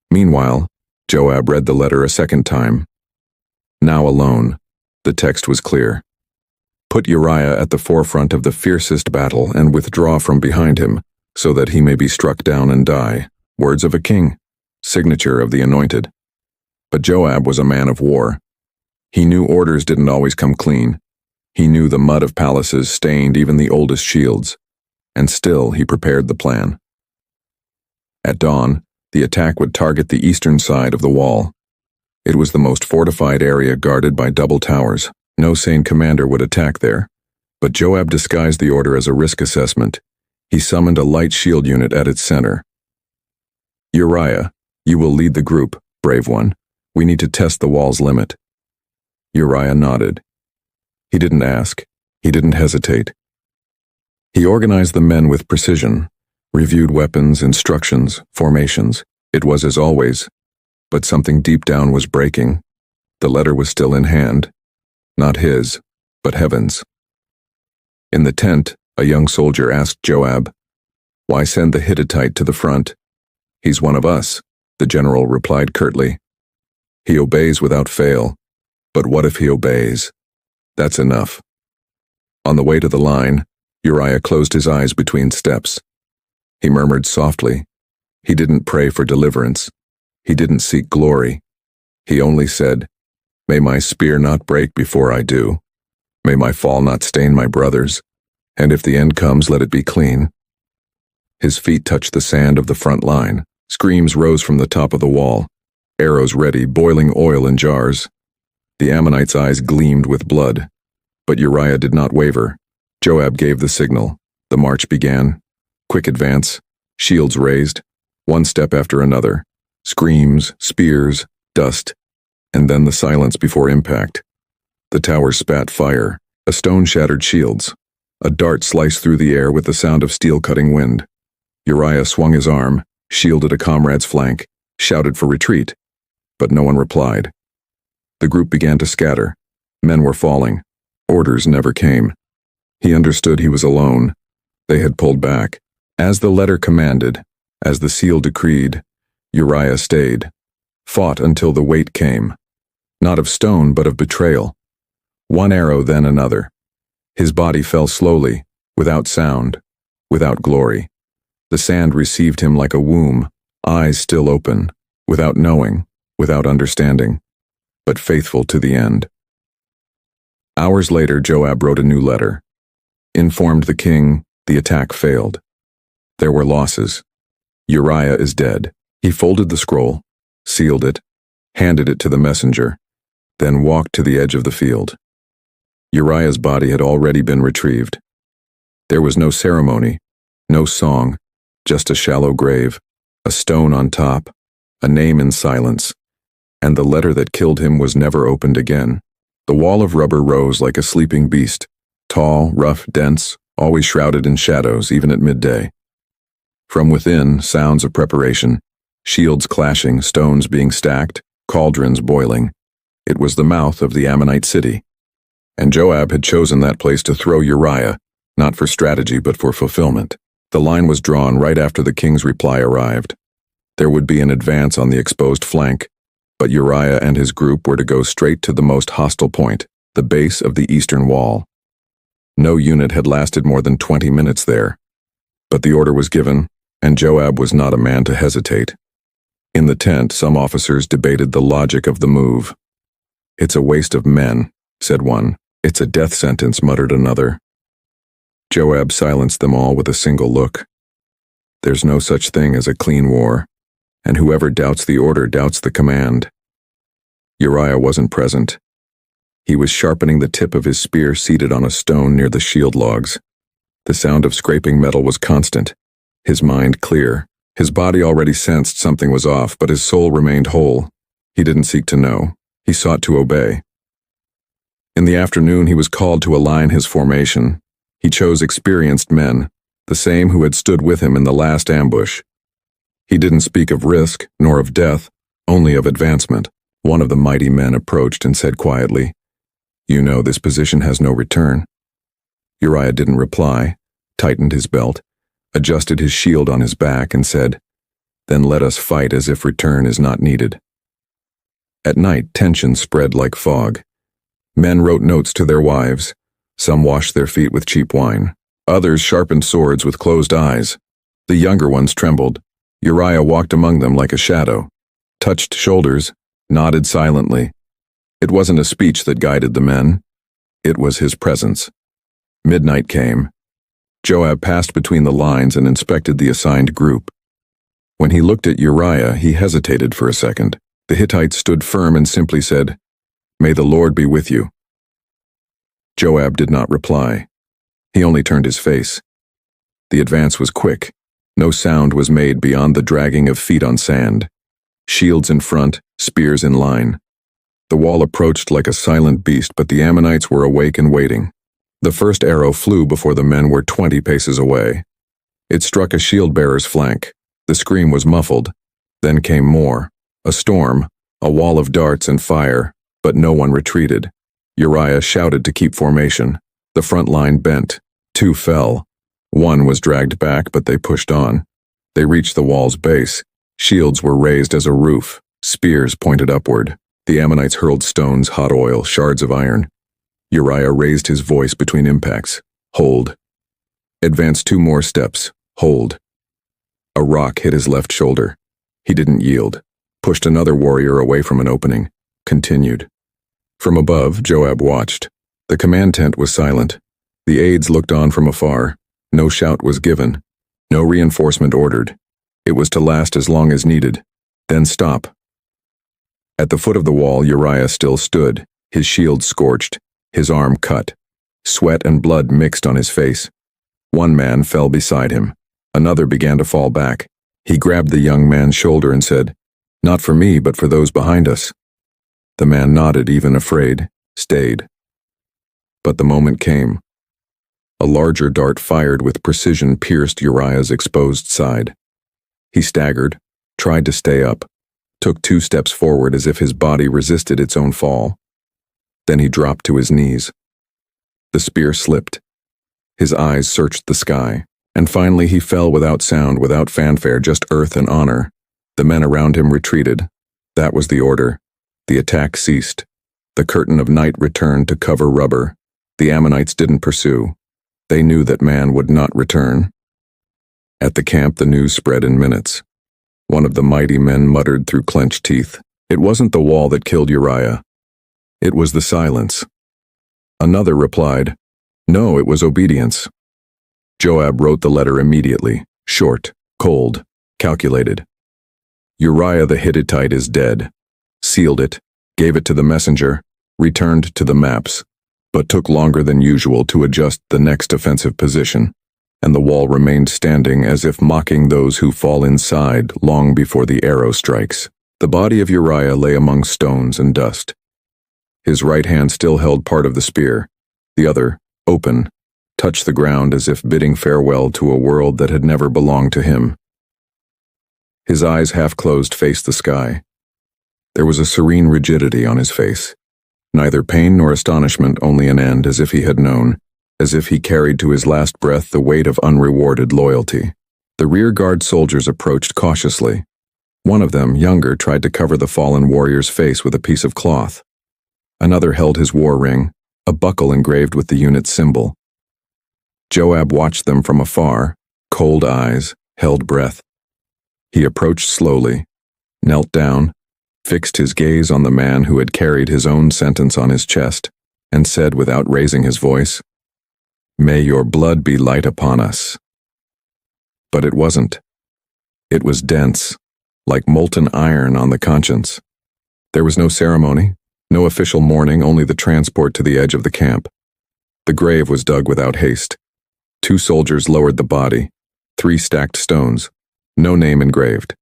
Meanwhile, Joab read the letter a second time. Now alone, the text was clear. "Put Uriah at the forefront of the fiercest battle and withdraw from behind him, so that he may be struck down and die." Words of a king, signature of the anointed. But Joab was a man of war. He knew orders didn't always come clean. He knew the mud of palaces stained even the oldest shields. And still he prepared the plan. At dawn, the attack would target the eastern side of the wall. It was the most fortified area, guarded by double towers. No sane commander would attack there. But Joab disguised the order as a risk assessment. He summoned a light shield unit at its center. "Uriah, you will lead the group, brave one. We need to test the wall's limit." Uriah nodded. He didn't ask. He didn't hesitate. He organized the men with precision, reviewed weapons, instructions, formations. It was as always, but something deep down was breaking. The letter was still in hand. Not his, but heaven's. In the tent, a young soldier asked Joab, "Why send the Hittite to the front?" "He's one of us," the general replied curtly. "He obeys without fail. But what if he obeys? That's enough." On the way to the line, Uriah closed his eyes between steps. He murmured softly. He didn't pray for deliverance. He didn't seek glory. He only said, "May my spear not break before I do. May my fall not stain my brothers. And if the end comes, let it be clean." His feet touched the sand of the front line. Screams rose from the top of the wall. Arrows ready, boiling oil in jars. The Ammonite's eyes gleamed with blood. But Uriah did not waver. Joab gave the signal. The march began. Quick advance. Shields raised. One step after another. Screams, spears, dust. And then the silence before impact. The tower spat fire. A stone shattered shields. A dart sliced through the air with the sound of steel cutting wind. Uriah swung his arm, shielded a comrade's flank, shouted for retreat. But no one replied. The group began to scatter. Men were falling. Orders never came. He understood he was alone. They had pulled back. As the letter commanded, as the seal decreed, Uriah stayed. Fought until the weight came. Not of stone, but of betrayal. One arrow, then another. His body fell slowly, without sound, without glory. The sand received him like a womb, eyes still open, without knowing, without understanding, but faithful to the end. Hours later, Joab wrote a new letter. Informed the king the attack failed. There were losses. Uriah is dead. He folded the scroll, sealed it, handed it to the messenger, then walked to the edge of the field. Uriah's body had already been retrieved. There was no ceremony, no song, just a shallow grave, a stone on top, a name in silence, and the letter that killed him was never opened again. The wall of rubber rose like a sleeping beast, tall, rough, dense, always shrouded in shadows, even at midday. From within, sounds of preparation, shields clashing, stones being stacked, cauldrons boiling. It was the mouth of the Ammonite city. And Joab had chosen that place to throw Uriah, not for strategy but for fulfillment. The line was drawn right after the king's reply arrived. There would be an advance on the exposed flank, but Uriah and his group were to go straight to the most hostile point, the base of the eastern wall. No unit had lasted more than 20 minutes there, but the order was given, and Joab was not a man to hesitate. In the tent, some officers debated the logic of the move. "It's a waste of men," said one. "It's a death sentence," muttered another. Joab silenced them all with a single look. There's no such thing as a clean war, and whoever doubts the order doubts the command. Uriah wasn't present. He was sharpening the tip of his spear seated on a stone near the shield logs. The sound of scraping metal was constant, his mind clear. His body already sensed something was off, but his soul remained whole. He didn't seek to know. He sought to obey. In the afternoon, he was called to align his formation. He chose experienced men, the same who had stood with him in the last ambush. He didn't speak of risk, nor of death, only of advancement. One of the mighty men approached and said quietly, "You know this position has no return." Uriah didn't reply, tightened his belt, adjusted his shield on his back, and said, "Then let us fight as if return is not needed." At night, tension spread like fog. Men wrote notes to their wives. Some washed their feet with cheap wine. Others sharpened swords with closed eyes. The younger ones trembled. Uriah walked among them like a shadow, touched shoulders, nodded silently. It wasn't a speech that guided the men. It was his presence. Midnight came. Joab passed between the lines and inspected the assigned group. When he looked at Uriah, he hesitated for a second. The Hittite stood firm and simply said, "May the Lord be with you." Joab did not reply. He only turned his face. The advance was quick. No sound was made beyond the dragging of feet on sand. Shields in front, spears in line. The wall approached like a silent beast, but the Ammonites were awake and waiting. The first arrow flew before the men were 20 paces away. It struck a shield-bearer's flank. The scream was muffled. Then came more. A storm, a wall of darts and fire, but no one retreated. Uriah shouted to keep formation. The front line bent. 2 fell. 1 was dragged back, but they pushed on. They reached the wall's base. Shields were raised as a roof. Spears pointed upward. The Ammonites hurled stones, hot oil, shards of iron. Uriah raised his voice between impacts. "Hold." Advance 2 more steps. "Hold." A rock hit his left shoulder. He didn't yield. Pushed another warrior away from an opening. Continued. From above, Joab watched. The command tent was silent. The aides looked on from afar. No shout was given. No reinforcement ordered. It was to last as long as needed. Then stop. At the foot of the wall, Uriah still stood, his shield scorched, his arm cut. Sweat and blood mixed on his face. 1 man fell beside him. Another began to fall back. He grabbed the young man's shoulder and said, "Not for me, but for those behind us." The man nodded, even afraid, stayed. But the moment came. A larger dart fired with precision pierced Uriah's exposed side. He staggered, tried to stay up, took 2 steps forward as if his body resisted its own fall. Then he dropped to his knees. The spear slipped. His eyes searched the sky, and finally he fell without sound, without fanfare, just earth and honor. The men around him retreated. That was the order. The attack ceased. The curtain of night returned to cover rubber. The Ammonites didn't pursue. They knew that man would not return. At the camp, the news spread in minutes. One of the mighty men muttered through clenched teeth, "It wasn't the wall that killed Uriah. It was the silence." Another replied, "No, it was obedience." Joab wrote the letter immediately, short, cold, calculated. "Uriah the Hittite is dead." Sealed it, gave it to the messenger, returned to the maps, but took longer than usual to adjust the next offensive position, and the wall remained standing as if mocking those who fall inside long before the arrow strikes. The body of Uriah lay among stones and dust. His right hand still held part of the spear. The other, open, touched the ground as if bidding farewell to a world that had never belonged to him. His eyes, half closed, faced the sky. There was a serene rigidity on his face. Neither pain nor astonishment, only an end, as if he had known, as if he carried to his last breath the weight of unrewarded loyalty. The rear guard soldiers approached cautiously. One of them, younger, tried to cover the fallen warrior's face with a piece of cloth. Another held his war ring, a buckle engraved with the unit's symbol. Joab watched them from afar, cold eyes, held breath. He approached slowly, knelt down, fixed his gaze on the man who had carried his own sentence on his chest, and said without raising his voice, "May your blood be light upon us." But it wasn't. It was dense, like molten iron on the conscience. There was no ceremony, no official mourning, only the transport to the edge of the camp. The grave was dug without haste. 2 soldiers lowered the body, 3 stacked stones, no name engraved.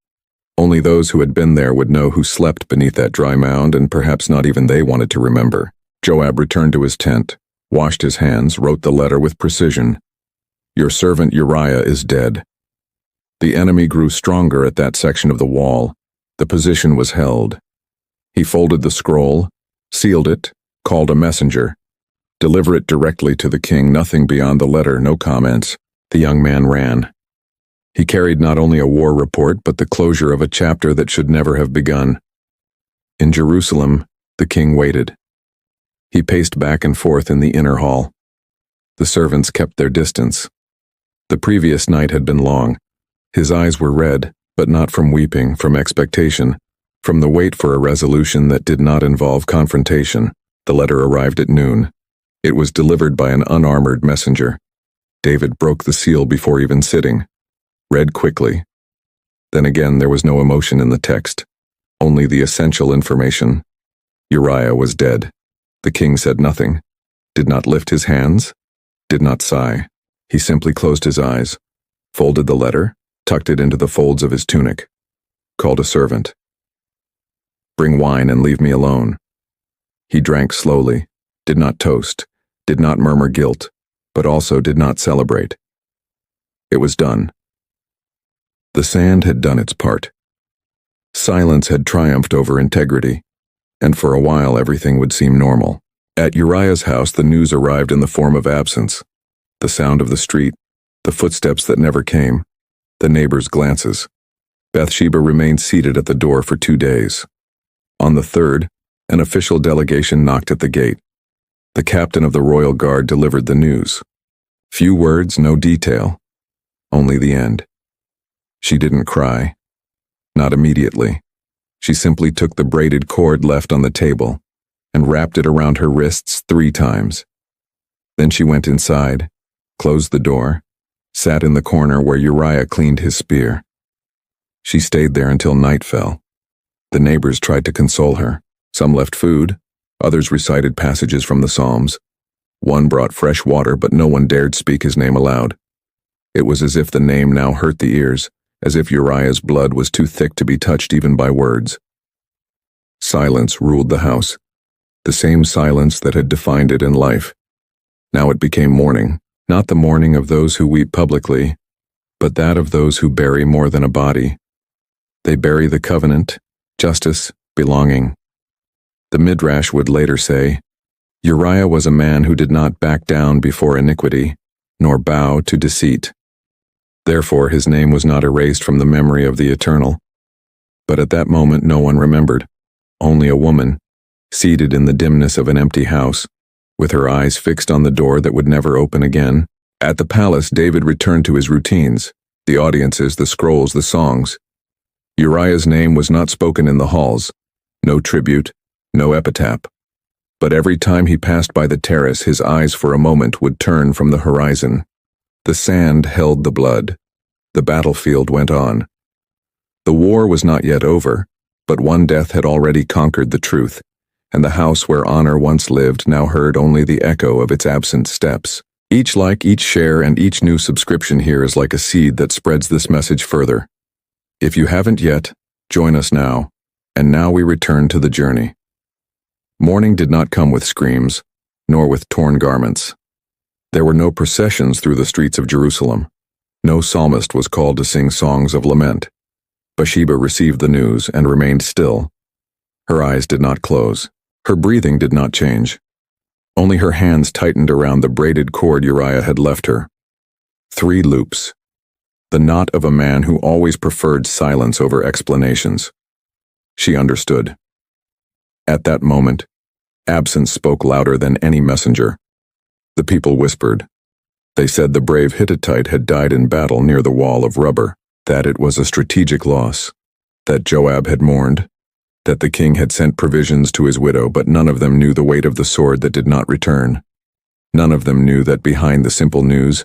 Only those who had been there would know who slept beneath that dry mound, and perhaps not even they wanted to remember. Joab returned to his tent, washed his hands, wrote the letter with precision. Your servant Uriah is dead. The enemy grew stronger at that section of the wall. The position was held. He folded the scroll, sealed it, called a messenger. Deliver it directly to the king, nothing beyond the letter, no comments. The young man ran. He carried not only a war report, but the closure of a chapter that should never have begun. In Jerusalem, the king waited. He paced back and forth in the inner hall. The servants kept their distance. The previous night had been long. His eyes were red, but not from weeping, from expectation, from the wait for a resolution that did not involve confrontation. The letter arrived at noon. It was delivered by an unarmored messenger. David broke the seal before even sitting, read quickly. Then again there was no emotion in the text, only the essential information. Uriah was dead. The king said nothing, did not lift his hands, did not sigh. He simply closed his eyes, folded the letter, tucked it into the folds of his tunic, called a servant. Bring wine and leave me alone. He drank slowly, did not toast, did not murmur guilt, but also did not celebrate. It was done. The sand had done its part. Silence had triumphed over integrity, and for a while everything would seem normal. At Uriah's house, the news arrived in the form of absence. The sound of the street, the footsteps that never came, the neighbors' glances. Bathsheba remained seated at the door for 2 days. On the third, an official delegation knocked at the gate. The captain of the royal guard delivered the news. Few words, no detail, only the end. She didn't cry. Not immediately. She simply took the braided cord left on the table and wrapped it around her wrists 3 times. Then she went inside, closed the door, sat in the corner where Uriah cleaned his spear. She stayed there until night fell. The neighbors tried to console her. Some left food, others recited passages from the Psalms. One brought fresh water, but no one dared speak his name aloud. It was as if the name now hurt the ears, as if Uriah's blood was too thick to be touched even by words. Silence ruled the house, the same silence that had defined it in life. Now it became mourning, not the mourning of those who weep publicly, but that of those who bury more than a body. They bury the covenant, justice, belonging. The Midrash would later say, Uriah was a man who did not back down before iniquity, nor bow to deceit. Therefore his name was not erased from the memory of the Eternal. But at that moment no one remembered, only a woman, seated in the dimness of an empty house, with her eyes fixed on the door that would never open again. At the palace, David returned to his routines, the audiences, the scrolls, the songs. Uriah's name was not spoken in the halls, no tribute, no epitaph. But every time he passed by the terrace, his eyes for a moment would turn from the horizon. The sand held the blood. The battlefield went on. The war was not yet over, but one death had already conquered the truth, and the house where honor once lived now heard only the echo of its absent steps. Each like, each share, and each new subscription here is like a seed that spreads this message further. If you haven't yet, join us now, and now we return to the journey. Mourning did not come with screams, nor with torn garments. There were no processions through the streets of Jerusalem. No psalmist was called to sing songs of lament. Bathsheba received the news and remained still. Her eyes did not close. Her breathing did not change. Only her hands tightened around the braided cord Uriah had left her. 3 loops. The knot of a man who always preferred silence over explanations. She understood. At that moment, absence spoke louder than any messenger. The people whispered. They said the brave Hittite had died in battle near the wall of rubber, that it was a strategic loss, that Joab had mourned, that the king had sent provisions to his widow, but none of them knew the weight of the sword that did not return. None of them knew that behind the simple news,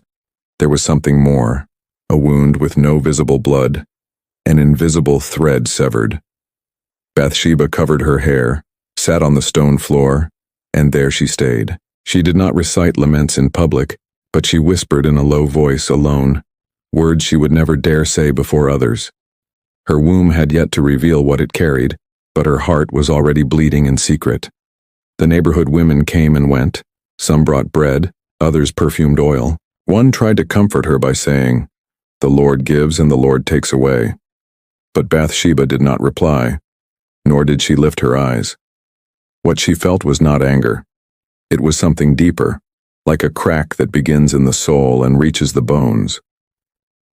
there was something more, a wound with no visible blood, an invisible thread severed. Bathsheba covered her hair, sat on the stone floor, and there she stayed. She did not recite laments in public, but she whispered in a low voice alone, words she would never dare say before others. Her womb had yet to reveal what it carried, but her heart was already bleeding in secret. The neighborhood women came and went. Some brought bread, others perfumed oil. One tried to comfort her by saying, "The Lord gives and the Lord takes away." But Bathsheba did not reply, nor did she lift her eyes. What she felt was not anger. It was something deeper, like a crack that begins in the soul and reaches the bones.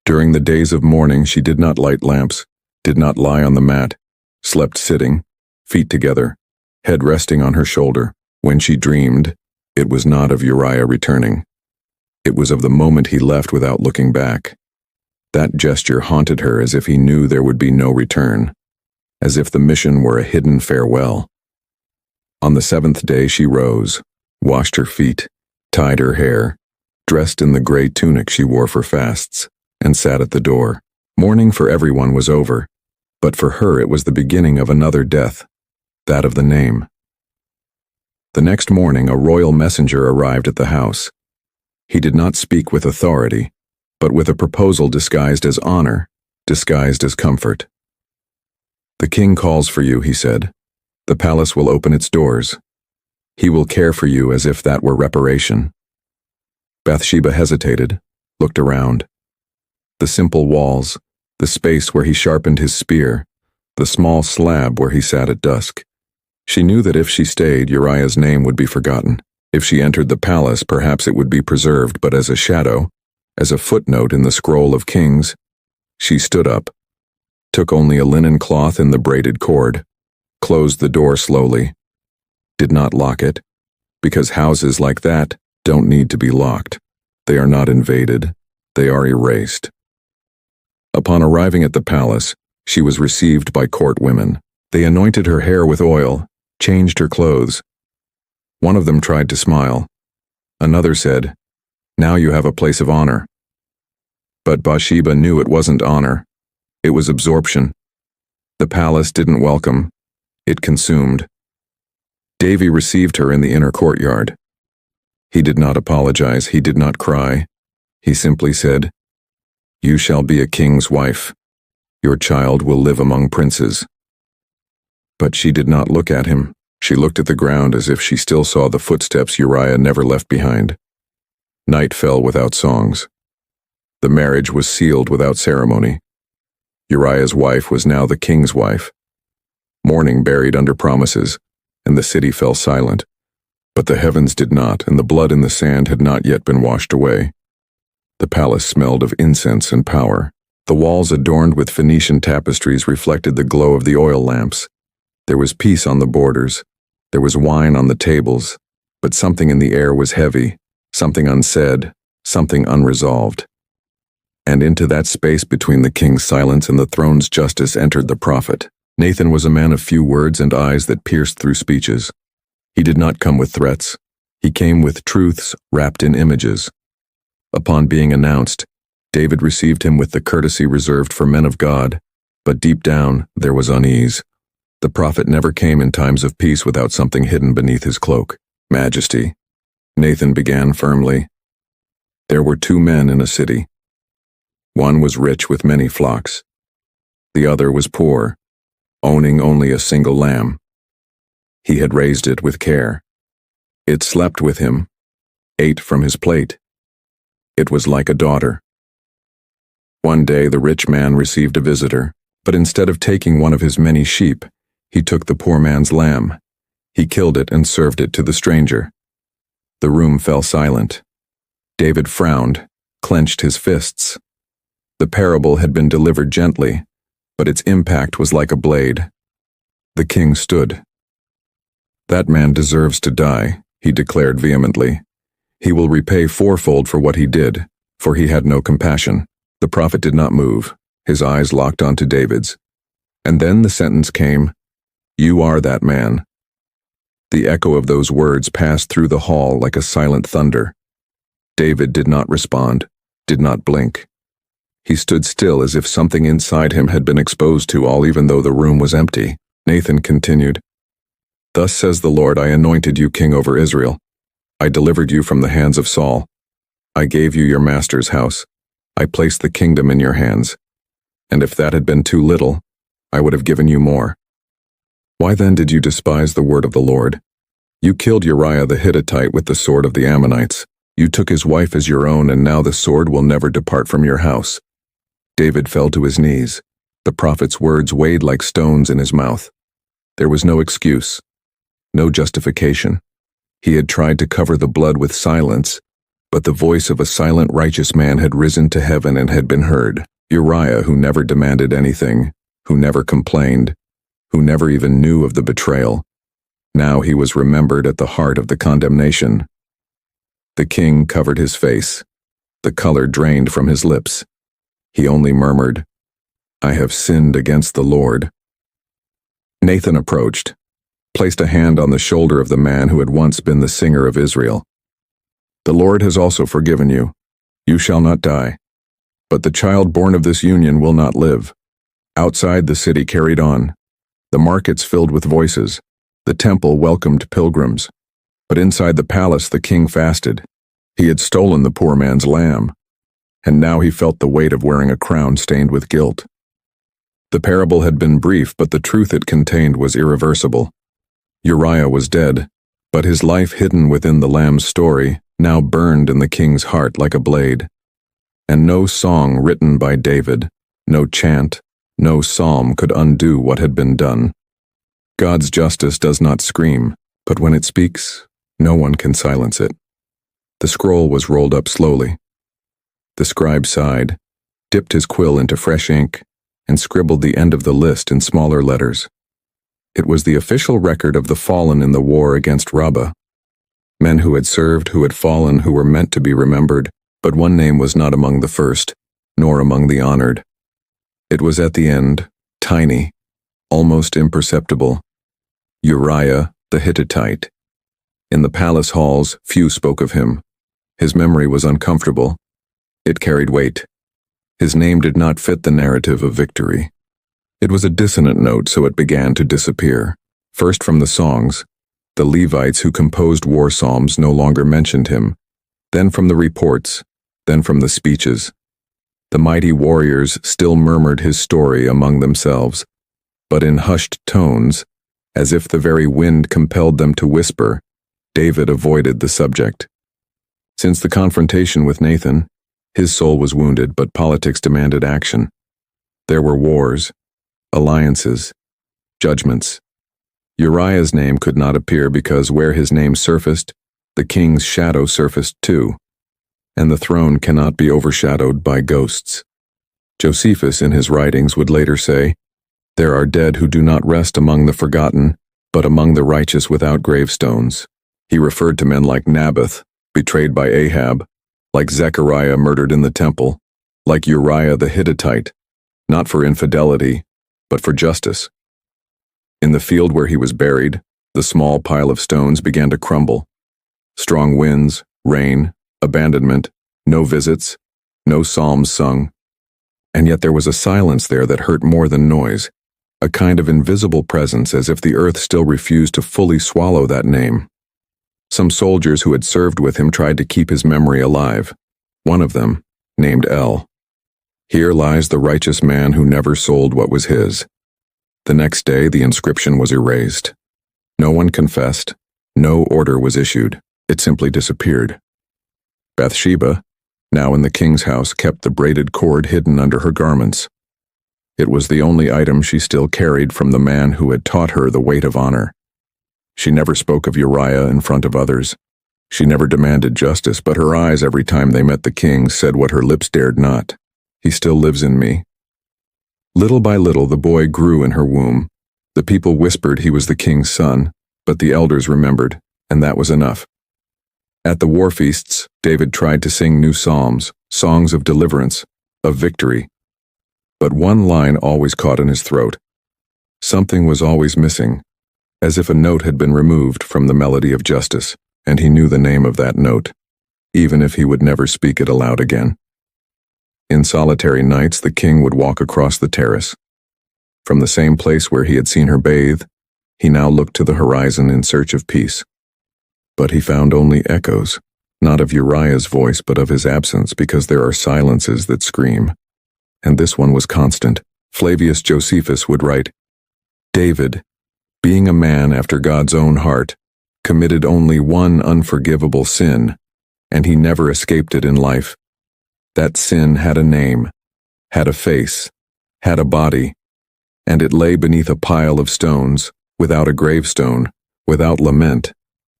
During the days of mourning she did not light lamps, did not lie on the mat, slept sitting, feet together, head resting on her shoulder. When she dreamed, it was not of Uriah returning. It was of the moment he left without looking back. That gesture haunted her as if he knew there would be no return, as if the mission were a hidden farewell. On the 7th day she rose, washed her feet, tied her hair, dressed in the gray tunic she wore for fasts, and sat at the door. Mourning for everyone was over, but for her it was the beginning of another death, that of the name. The next morning a royal messenger arrived at the house. He did not speak with authority, but with a proposal disguised as honor, disguised as comfort. "The king calls for you," he said. "The palace will open its doors. He will care for you as if that were reparation." Bathsheba hesitated, looked around. The simple walls, the space where he sharpened his spear, the small slab where he sat at dusk. She knew that if she stayed, Uriah's name would be forgotten. If she entered the palace, perhaps it would be preserved, but as a shadow, as a footnote in the scroll of kings. She stood up, took only a linen cloth and the braided cord, closed the door slowly, did not lock it, because houses like that don't need to be locked. They are not invaded, they are erased. Upon arriving at the palace, she was received by court women. They anointed her hair with oil, changed her clothes. One of them tried to smile. Another said, "Now you have a place of honor." But Bathsheba knew it wasn't honor. It was absorption. The palace didn't welcome. It consumed. David received her in the inner courtyard. He did not apologize. He did not cry. He simply said, "You shall be a king's wife. Your child will live among princes." But she did not look at him. She looked at the ground as if she still saw the footsteps Uriah never left behind. Night fell without songs. The marriage was sealed without ceremony. Uriah's wife was now the king's wife. Mourning buried under promises, and the city fell silent. But the heavens did not, and the blood in the sand had not yet been washed away. The palace smelled of incense and power. The walls adorned with Phoenician tapestries reflected the glow of the oil lamps. There was peace on the borders. There was wine on the tables, but something in the air was heavy, something unsaid, something unresolved. And into that space between the king's silence and the throne's justice entered the prophet. Nathan was a man of few words and eyes that pierced through speeches. He did not come with threats. He came with truths wrapped in images. Upon being announced, David received him with the courtesy reserved for men of God, but deep down there was unease. The prophet never came in times of peace without something hidden beneath his cloak. "Majesty," Nathan began firmly, "there were 2 men in a city. One was rich with many flocks. The other was poor, owning only a single lamb. He had raised it with care. It slept with him, ate from his plate. It was like a daughter. One day the rich man received a visitor, but instead of taking one of his many sheep, he took the poor man's lamb. He killed it and served it to the stranger." The room fell silent. David frowned, clenched his fists. The parable had been delivered gently, but its impact was like a blade. The king stood. "That man deserves to die," he declared vehemently. "He will repay 4-fold for what he did, for he had no compassion." The prophet did not move, his eyes locked onto David's. And then the sentence came, "You are that man." The echo of those words passed through the hall like a silent thunder. David did not respond, did not blink. He stood still as if something inside him had been exposed to all, even though the room was empty. Nathan continued, "Thus says the Lord, I anointed you king over Israel. I delivered you from the hands of Saul. I gave you your master's house. I placed the kingdom in your hands. And if that had been too little, I would have given you more. Why then did you despise the word of the Lord? You killed Uriah the Hittite with the sword of the Ammonites. You took his wife as your own, and now the sword will never depart from your house." David fell to his knees. The prophet's words weighed like stones in his mouth. There was no excuse, no justification. He had tried to cover the blood with silence, but the voice of a silent righteous man had risen to heaven and had been heard. Uriah, who never demanded anything, who never complained, who never even knew of the betrayal. Now he was remembered at the heart of the condemnation. The king covered his face. The color drained from his lips. He only murmured, "I have sinned against the Lord." Nathan approached, placed a hand on the shoulder of the man who had once been the singer of Israel. "The Lord has also forgiven you. You shall not die. But the child born of this union will not live." Outside, the city carried on. The markets filled with voices. The temple welcomed pilgrims. But inside the palace, the king fasted. He had stolen the poor man's lamb, and now he felt the weight of wearing a crown stained with guilt. The parable had been brief, but the truth it contained was irreversible. Uriah was dead, but his life hidden within the lamb's story now burned in the king's heart like a blade. And no song written by David, no chant, no psalm could undo what had been done. God's justice does not scream, but when it speaks, no one can silence it. The scroll was rolled up slowly. The scribe sighed, dipped his quill into fresh ink, and scribbled the end of the list in smaller letters. It was the official record of the fallen in the war against Rabbah. Men who had served, who had fallen, who were meant to be remembered, but one name was not among the first, nor among the honored. It was at the end, tiny, almost imperceptible. Uriah the Hittite. In the palace halls, few spoke of him. His memory was uncomfortable. It carried weight. His name did not fit the narrative of victory. It was a dissonant note, so it began to disappear. First from the songs. The Levites who composed war psalms no longer mentioned him. Then from the reports. Then from the speeches. The mighty warriors still murmured his story among themselves, but in hushed tones, as if the very wind compelled them to whisper. David avoided the subject. Since the confrontation with Nathan, his soul was wounded, but politics demanded action. There were wars, alliances, judgments. Uriah's name could not appear because where his name surfaced, the king's shadow surfaced too, and the throne cannot be overshadowed by ghosts. Josephus in his writings would later say, "There are dead who do not rest among the forgotten, but among the righteous without gravestones." He referred to men like Naboth, betrayed by Ahab, like Zechariah murdered in the temple, like Uriah the Hittite, not for infidelity, but for justice. In the field where he was buried, the small pile of stones began to crumble. Strong winds, rain, abandonment, no visits, no psalms sung. And yet there was a silence there that hurt more than noise, a kind of invisible presence, as if the earth still refused to fully swallow that name. Some soldiers who had served with him tried to keep his memory alive. One of them, named El. "Here lies the righteous man who never sold what was his." The next day, the inscription was erased. No one confessed. No order was issued. It simply disappeared. Bathsheba, now in the king's house, kept the braided cord hidden under her garments. It was the only item she still carried from the man who had taught her the weight of honor. She never spoke of Uriah in front of others. She never demanded justice, but her eyes, every time they met the king, said what her lips dared not. "He still lives in me." Little by little, the boy grew in her womb. The people whispered he was the king's son, but the elders remembered, and that was enough. At the war feasts, David tried to sing new psalms, songs of deliverance, of victory. But one line always caught in his throat. Something was always missing, as if a note had been removed from the melody of justice, and he knew the name of that note, even if he would never speak it aloud again. In solitary nights, the king would walk across the terrace. From the same place where he had seen her bathe, he now looked to the horizon in search of peace. But he found only echoes, not of Uriah's voice, but of his absence, because there are silences that scream. And this one was constant. Flavius Josephus would write, "David, being a man after God's own heart, committed only one unforgivable sin, and he never escaped it in life. That sin had a name, had a face, had a body, and it lay beneath a pile of stones, without a gravestone, without lament,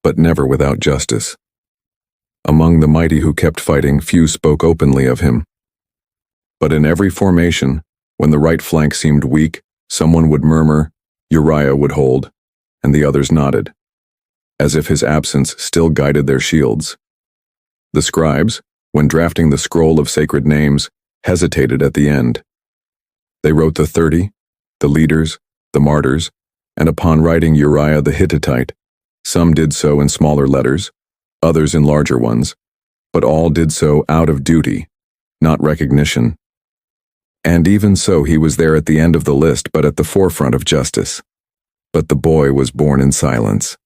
but never without justice. Among the mighty who kept fighting, few spoke openly of him. But in every formation, when the right flank seemed weak, someone would murmur, Uriah would hold, and the others nodded, as if his absence still guided their shields. The scribes, when drafting the scroll of sacred names, hesitated at the end. They wrote the 30, the leaders, the martyrs, and upon writing Uriah the Hittite, some did so in smaller letters, others in larger ones, but all did so out of duty, not recognition. And even so, he was there at the end of the list, but at the forefront of justice. But the boy was born in silence.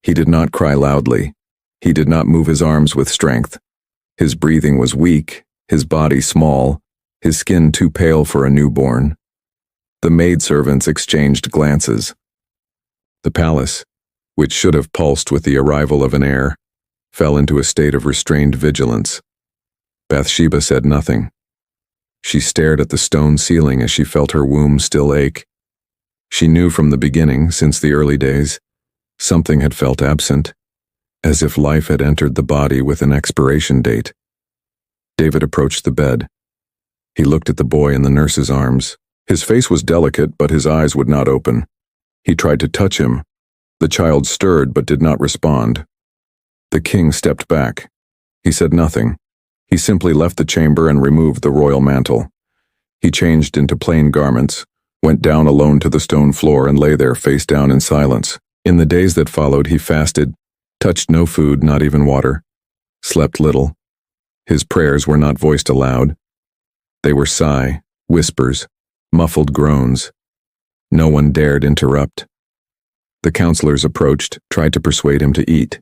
He did not cry loudly. He did not move his arms with strength. His breathing was weak, his body small, his skin too pale for a newborn. The maidservants exchanged glances. The palace, which should have pulsed with the arrival of an heir, fell into a state of restrained vigilance. Bathsheba said nothing. She stared at the stone ceiling as she felt her womb still ache. She knew from the beginning, since the early days, something had felt absent, as if life had entered the body with an expiration date. David approached the bed. He looked at the boy in the nurse's arms. His face was delicate, but his eyes would not open. He tried to touch him. The child stirred but did not respond. The king stepped back. He said nothing. He simply left the chamber and removed the royal mantle. He changed into plain garments, went down alone to the stone floor and lay there face down in silence. In the days that followed, he fasted, touched no food, not even water, slept little. His prayers were not voiced aloud. They were sigh, whispers, muffled groans. No one dared interrupt. The counselors approached, tried to persuade him to eat.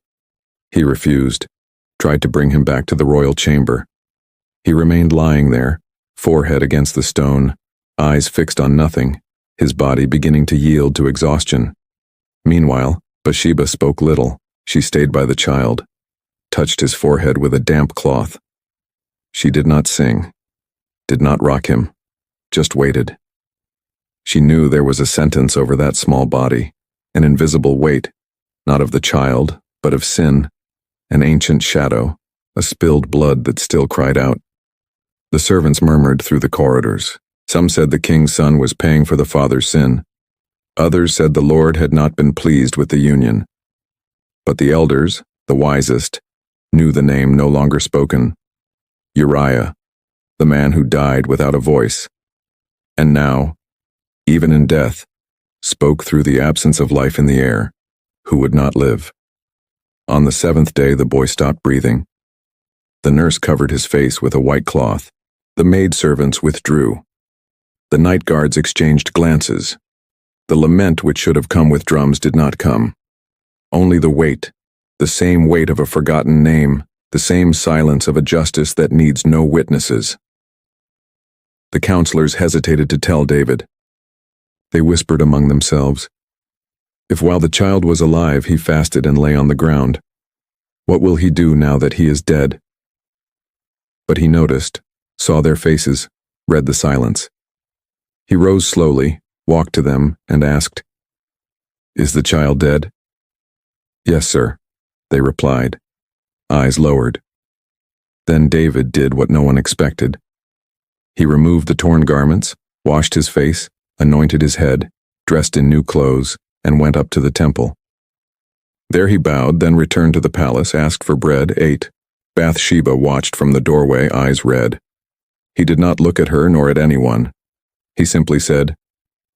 He refused, tried to bring him back to the royal chamber. He remained lying there, forehead against the stone, eyes fixed on nothing, his body beginning to yield to exhaustion. Meanwhile, Bathsheba spoke little. She stayed by the child, touched his forehead with a damp cloth. She did not sing, did not rock him, just waited. She knew there was a sentence over that small body, an invisible weight, not of the child, but of sin, an ancient shadow, a spilled blood that still cried out. The servants murmured through the corridors. Some said the king's son was paying for the father's sin. Others said the Lord had not been pleased with the union. But the elders, the wisest, knew the name no longer spoken. Uriah, the man who died without a voice, and now, even in death, spoke through the absence of life in the air, who would not live. On the 7th day the boy stopped breathing. The nurse covered his face with a white cloth. The maidservants withdrew. The night guards exchanged glances. The lament which should have come with drums did not come. Only the weight, the same weight of a forgotten name, the same silence of a justice that needs no witnesses. The counselors hesitated to tell David. They whispered among themselves, "If while the child was alive he fasted and lay on the ground, what will he do now that he is dead?" But he noticed, saw their faces, read the silence. He rose slowly, walked to them, and asked, "Is the child dead?" "Yes, sir," they replied, eyes lowered. Then David did what no one expected. He removed the torn garments, washed his face, anointed his head, dressed in new clothes, and went up to the temple. There he bowed, then returned to the palace, asked for bread, ate. Bathsheba watched from the doorway, eyes red. He did not look at her nor at anyone. He simply said,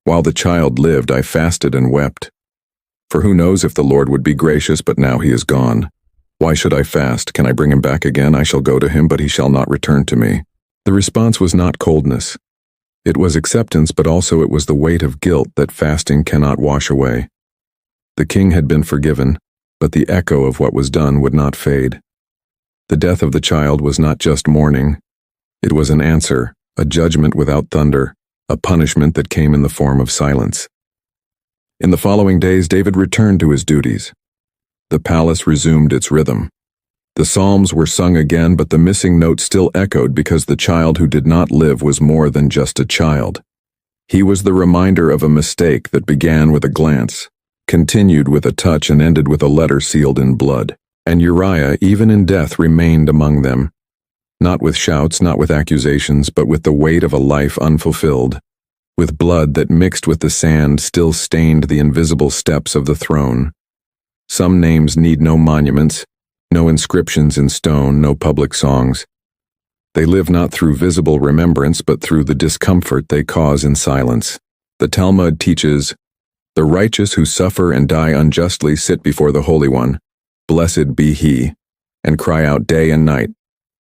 "While the child lived, I fasted and wept. For who knows if the Lord would be gracious, but now he is gone. Why should I fast? Can I bring him back again? I shall go to him, but he shall not return to me." The response was not coldness. It was acceptance, but also it was the weight of guilt that fasting cannot wash away. The king had been forgiven, but the echo of what was done would not fade. The death of the child was not just mourning. It was an answer, a judgment without thunder, a punishment that came in the form of silence. In the following days, David returned to his duties. The palace resumed its rhythm. The psalms were sung again, but the missing note still echoed because the child who did not live was more than just a child. He was the reminder of a mistake that began with a glance, continued with a touch, and ended with a letter sealed in blood. And Uriah, even in death, remained among them. Not with shouts, not with accusations, but with the weight of a life unfulfilled. With blood that mixed with the sand still stained the invisible steps of the throne. Some names need no monuments, no inscriptions in stone, no public songs. They live not through visible remembrance, but through the discomfort they cause in silence. The Talmud teaches, "The righteous who suffer and die unjustly sit before the Holy One, blessed be he, and cry out day and night,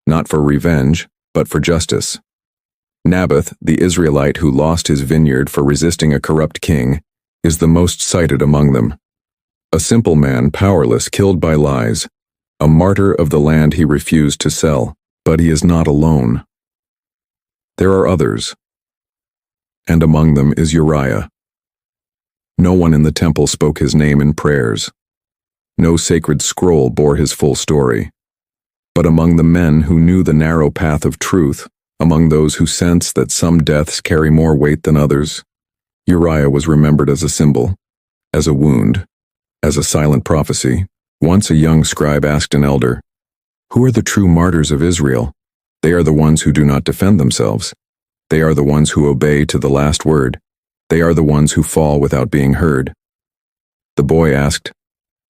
not for revenge, but for justice." Naboth, the Israelite who lost his vineyard for resisting a corrupt king, is the most cited among them. A simple man, powerless, killed by lies, a martyr of the land he refused to sell, but he is not alone. There are others, and among them is Uriah. No one in the temple spoke his name in prayers. No sacred scroll bore his full story. But among the men who knew the narrow path of truth, among those who sense that some deaths carry more weight than others, Uriah was remembered as a symbol, as a wound, as a silent prophecy. Once a young scribe asked an elder, "Who are the true martyrs of Israel?" "They are the ones who do not defend themselves. They are the ones who obey to the last word. They are the ones who fall without being heard." The boy asked,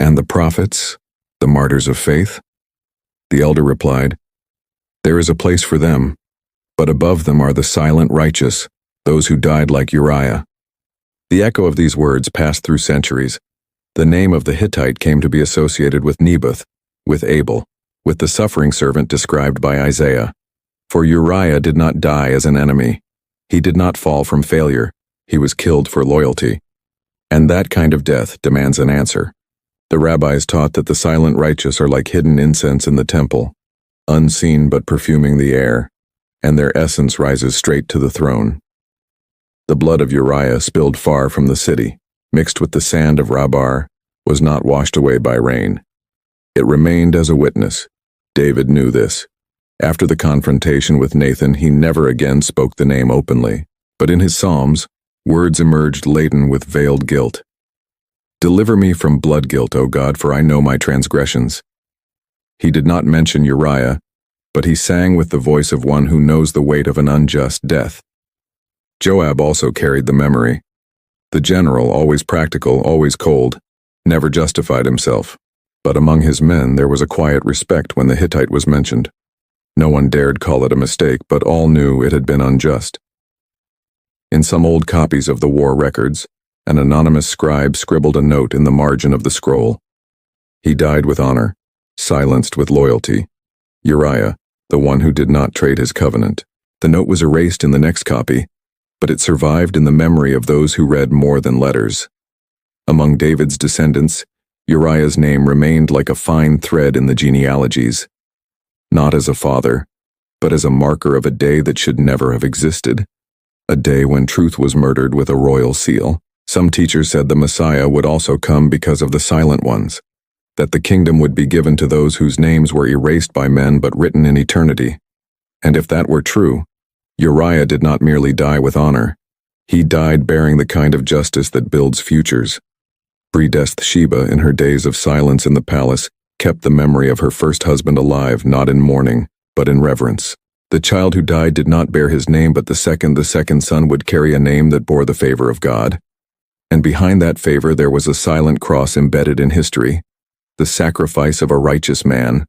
"And the prophets, the martyrs of faith?" The elder replied, "There is a place for them, but above them are the silent righteous, those who died like Uriah." The echo of these words passed through centuries. The name of the Hittite came to be associated with Nebaioth, with Abel, with the suffering servant described by Isaiah. For Uriah did not die as an enemy. He did not fall from failure. He was killed for loyalty. And that kind of death demands an answer. The rabbis taught that the silent righteous are like hidden incense in the temple, unseen but perfuming the air, and their essence rises straight to the throne. The blood of Uriah spilled far from the city, mixed with the sand of Rabar, was not washed away by rain. It remained as a witness. David knew this. After the confrontation with Nathan, he never again spoke the name openly, but in his psalms, words emerged laden with veiled guilt. "Deliver me from blood guilt, O God, for I know my transgressions." He did not mention Uriah, but he sang with the voice of one who knows the weight of an unjust death. Joab also carried the memory. The general, always practical, always cold, never justified himself. But among his men there was a quiet respect when the Hittite was mentioned. No one dared call it a mistake, but all knew it had been unjust. In some old copies of the war records, an anonymous scribe scribbled a note in the margin of the scroll. He died with honor, silenced with loyalty. Uriah, the one who did not trade his covenant. The note was erased in the next copy, but it survived in the memory of those who read more than letters. Among David's descendants, Uriah's name remained like a fine thread in the genealogies, not as a father, but as a marker of a day that should never have existed, a day when truth was murdered with a royal seal. Some teachers said the Messiah would also come because of the silent ones, that the kingdom would be given to those whose names were erased by men but written in eternity. And if that were true, Uriah did not merely die with honor. He died bearing the kind of justice that builds futures. Bathsheba, in her days of silence in the palace, kept the memory of her first husband alive, not in mourning, but in reverence. The child who died did not bear his name, but the second son would carry a name that bore the favor of God. And behind that favor there was a silent cross embedded in history, the sacrifice of a righteous man.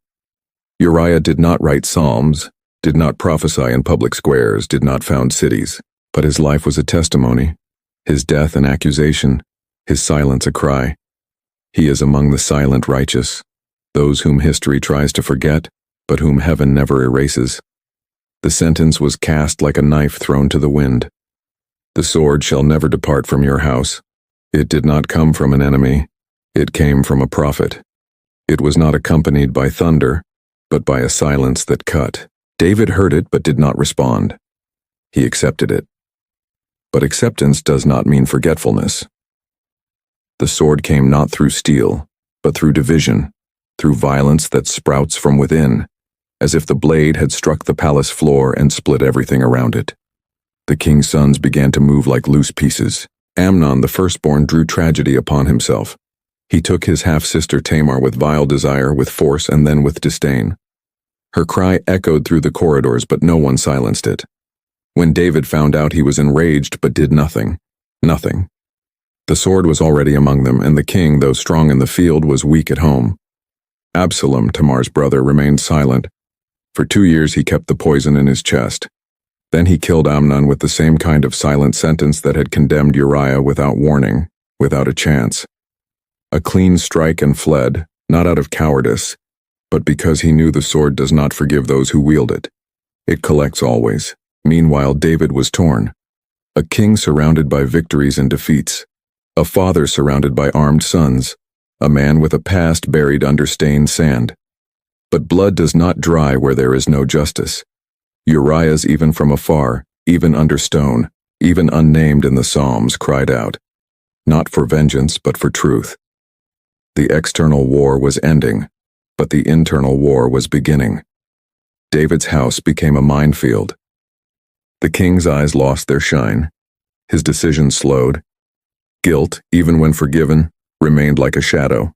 Uriah did not write psalms, did not prophesy in public squares, did not found cities, but his life was a testimony, his death an accusation, his silence a cry. He is among the silent righteous, those whom history tries to forget, but whom heaven never erases. The sentence was cast like a knife thrown to the wind. The sword shall never depart from your house. It did not come from an enemy. It came from a prophet. It was not accompanied by thunder, but by a silence that cut. David heard it but did not respond. He accepted it. But acceptance does not mean forgetfulness. The sword came not through steel, but through division, through violence that sprouts from within, as if the blade had struck the palace floor and split everything around it. The king's sons began to move like loose pieces. Amnon, the firstborn, drew tragedy upon himself. He took his half-sister Tamar with vile desire, with force, and then with disdain. Her cry echoed through the corridors, but no one silenced it. When David found out, he was enraged, but did nothing. Nothing. The sword was already among them, and the king, though strong in the field, was weak at home. Absalom, Tamar's brother, remained silent. For 2 years he kept the poison in his chest. Then he killed Amnon with the same kind of silent sentence that had condemned Uriah without warning, without a chance. A clean strike and fled, not out of cowardice, but because he knew the sword does not forgive those who wield it. It collects always. Meanwhile, David was torn. A king surrounded by victories and defeats. A father surrounded by armed sons. A man with a past buried under stained sand. But blood does not dry where there is no justice. Uriah's, even from afar, even under stone, even unnamed in the Psalms, cried out, not for vengeance but for truth. The external war was ending, but the internal war was beginning. David's house became a minefield. The king's eyes lost their shine. His decisions slowed. Guilt, even when forgiven, remained like a shadow,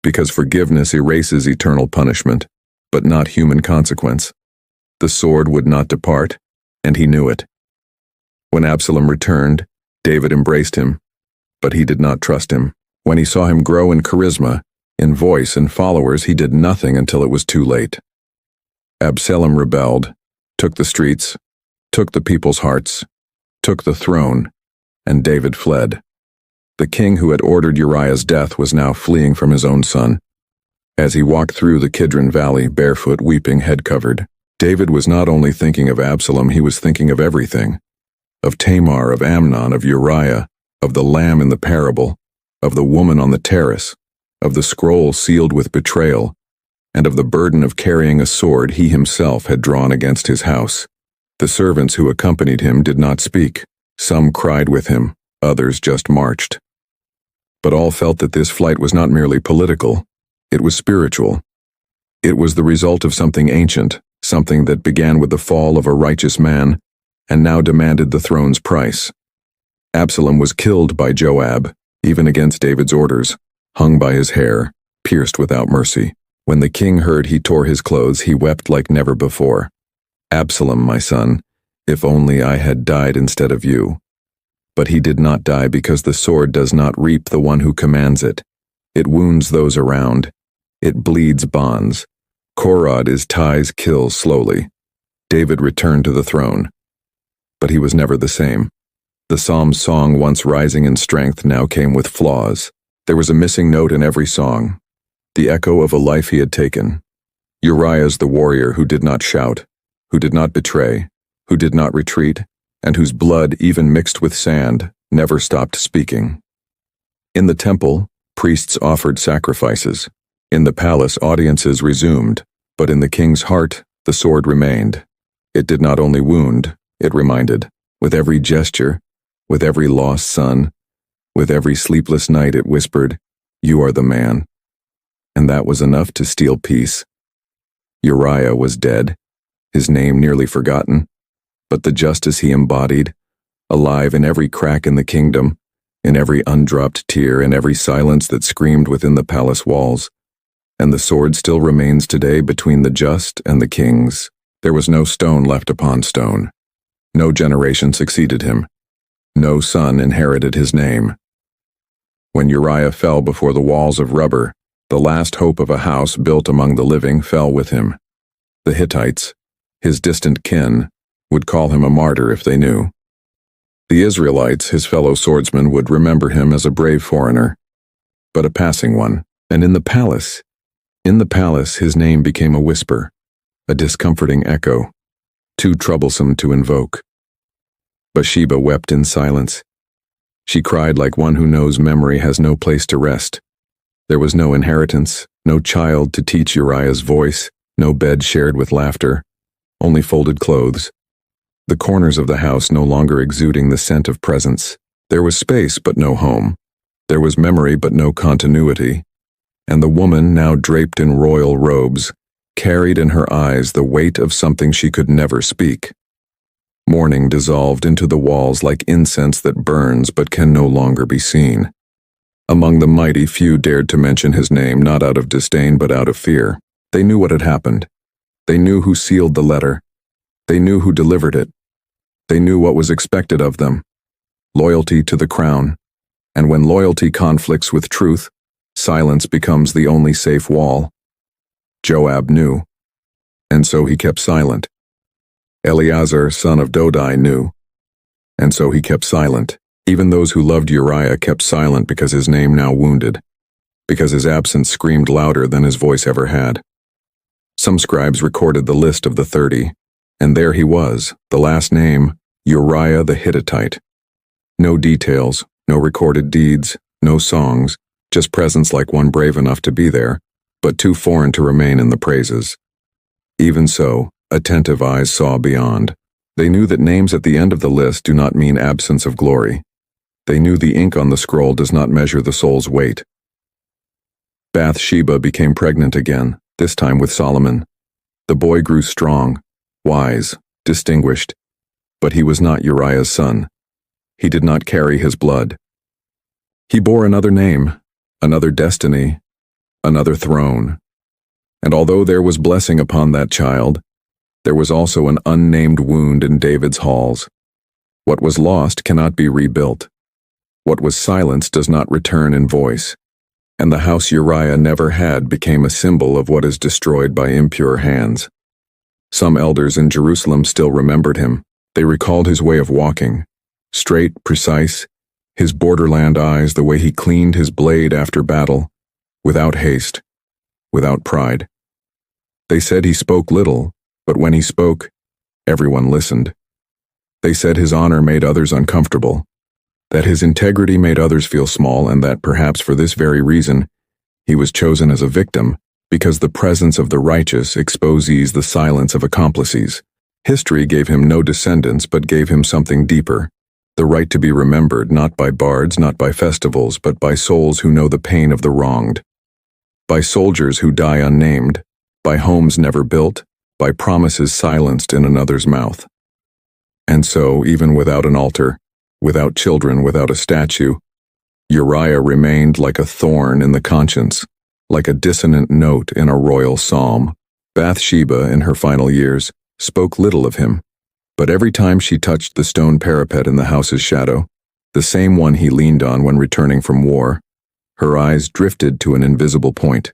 because forgiveness erases eternal punishment, but not human consequence. The sword would not depart, and he knew it. When Absalom returned, David embraced him, but he did not trust him. When he saw him grow in charisma, in voice and followers, he did nothing until it was too late. Absalom rebelled, took the streets, took the people's hearts, took the throne, and David fled. The king who had ordered Uriah's death was now fleeing from his own son. As he walked through the Kidron Valley, barefoot, weeping, head covered, David was not only thinking of Absalom, he was thinking of everything. Of Tamar, of Amnon, of Uriah, of the lamb in the parable, of the woman on the terrace, of the scroll sealed with betrayal, and of the burden of carrying a sword he himself had drawn against his house. The servants who accompanied him did not speak. Some cried with him, others just marched. But all felt that this flight was not merely political, it was spiritual. It was the result of something ancient, something that began with the fall of a righteous man, and now demanded the throne's price. Absalom was killed by Joab, even against David's orders, hung by his hair, pierced without mercy. When the king heard, he tore his clothes, he wept like never before. Absalom, my son, if only I had died instead of you. But he did not die because the sword does not reap the one who commands it. It wounds those around. It bleeds bonds. Korod is ties kill slowly. David returned to the throne. But he was never the same. The psalm's song, once rising in strength, now came with flaws. There was a missing note in every song, the echo of a life he had taken. Uriah's the warrior who did not shout, who did not betray, who did not retreat, and whose blood, even mixed with sand, never stopped speaking. In the temple, priests offered sacrifices. In the palace, audiences resumed, but in the king's heart, the sword remained. It did not only wound, it reminded. With every gesture, with every lost son, with every sleepless night, it whispered, "You are the man." And that was enough to steal peace. Uriah was dead, his name nearly forgotten, but the justice he embodied, alive in every crack in the kingdom, in every undropped tear, in every silence that screamed within the palace walls. And the sword still remains today between the just and the kings. There was no stone left upon stone. No generation succeeded him. No son inherited his name. When Uriah fell before the walls of rubber, the last hope of a house built among the living fell with him. The Hittites, his distant kin, would call him a martyr if they knew. The Israelites, his fellow swordsmen, would remember him as a brave foreigner, but a passing one. And in the palace, his name became a whisper, a discomforting echo, too troublesome to invoke. Bathsheba wept in silence. She cried like one who knows memory has no place to rest. There was no inheritance, no child to teach Uriah's voice, no bed shared with laughter, only folded clothes. The corners of the house no longer exuding the scent of presence. There was space but no home. There was memory but no continuity. and the woman, now draped in royal robes, carried in her eyes the weight of something she could never speak. Mourning dissolved into the walls like incense that burns but can no longer be seen. Among the mighty, few dared to mention his name, not out of disdain but out of fear. They knew what had happened. They knew who sealed the letter. They knew who delivered it. They knew what was expected of them: loyalty to the crown. And when loyalty conflicts with truth, silence becomes the only safe wall. Joab knew, and so he kept silent. Eleazar, son of Dodai, knew, and so he kept silent. Even those who loved Uriah kept silent because his name now wounded, because his absence screamed louder than his voice ever had. Some scribes recorded the list of the 30, and there he was, the last name, Uriah the Hittite. No details, no recorded deeds, no songs, just presence like one brave enough to be there, but too foreign to remain in the praises. Even so, attentive eyes saw beyond. They knew that names at the end of the list do not mean absence of glory. They knew the ink on the scroll does not measure the soul's weight. Bathsheba became pregnant again, this time with Solomon. The boy grew strong, wise, distinguished, but he was not Uriah's son. He did not carry his blood. He bore another name, another destiny, another throne. And although there was blessing upon that child, there was also an unnamed wound in David's halls. What was lost cannot be rebuilt. What was silenced does not return in voice. And the house Uriah never had became a symbol of what is destroyed by impure hands. Some elders in Jerusalem still remembered him. They recalled his way of walking, straight, precise, his borderland eyes, the way he cleaned his blade after battle, without haste, without pride. They said he spoke little, but when he spoke, everyone listened. They said his honor made others uncomfortable, that his integrity made others feel small, and that perhaps for this very reason, he was chosen as a victim, because the presence of the righteous exposes the silence of accomplices. History gave him no descendants, but gave him something deeper, the right to be remembered not by bards, not by festivals, but by souls who know the pain of the wronged, by soldiers who die unnamed, by homes never built, by promises silenced in another's mouth. And so, even without an altar, without children, without a statue, Uriah remained like a thorn in the conscience, like a dissonant note in a royal psalm. Bathsheba, in her final years, spoke little of him, but every time she touched the stone parapet in the house's shadow, the same one he leaned on when returning from war, her eyes drifted to an invisible point.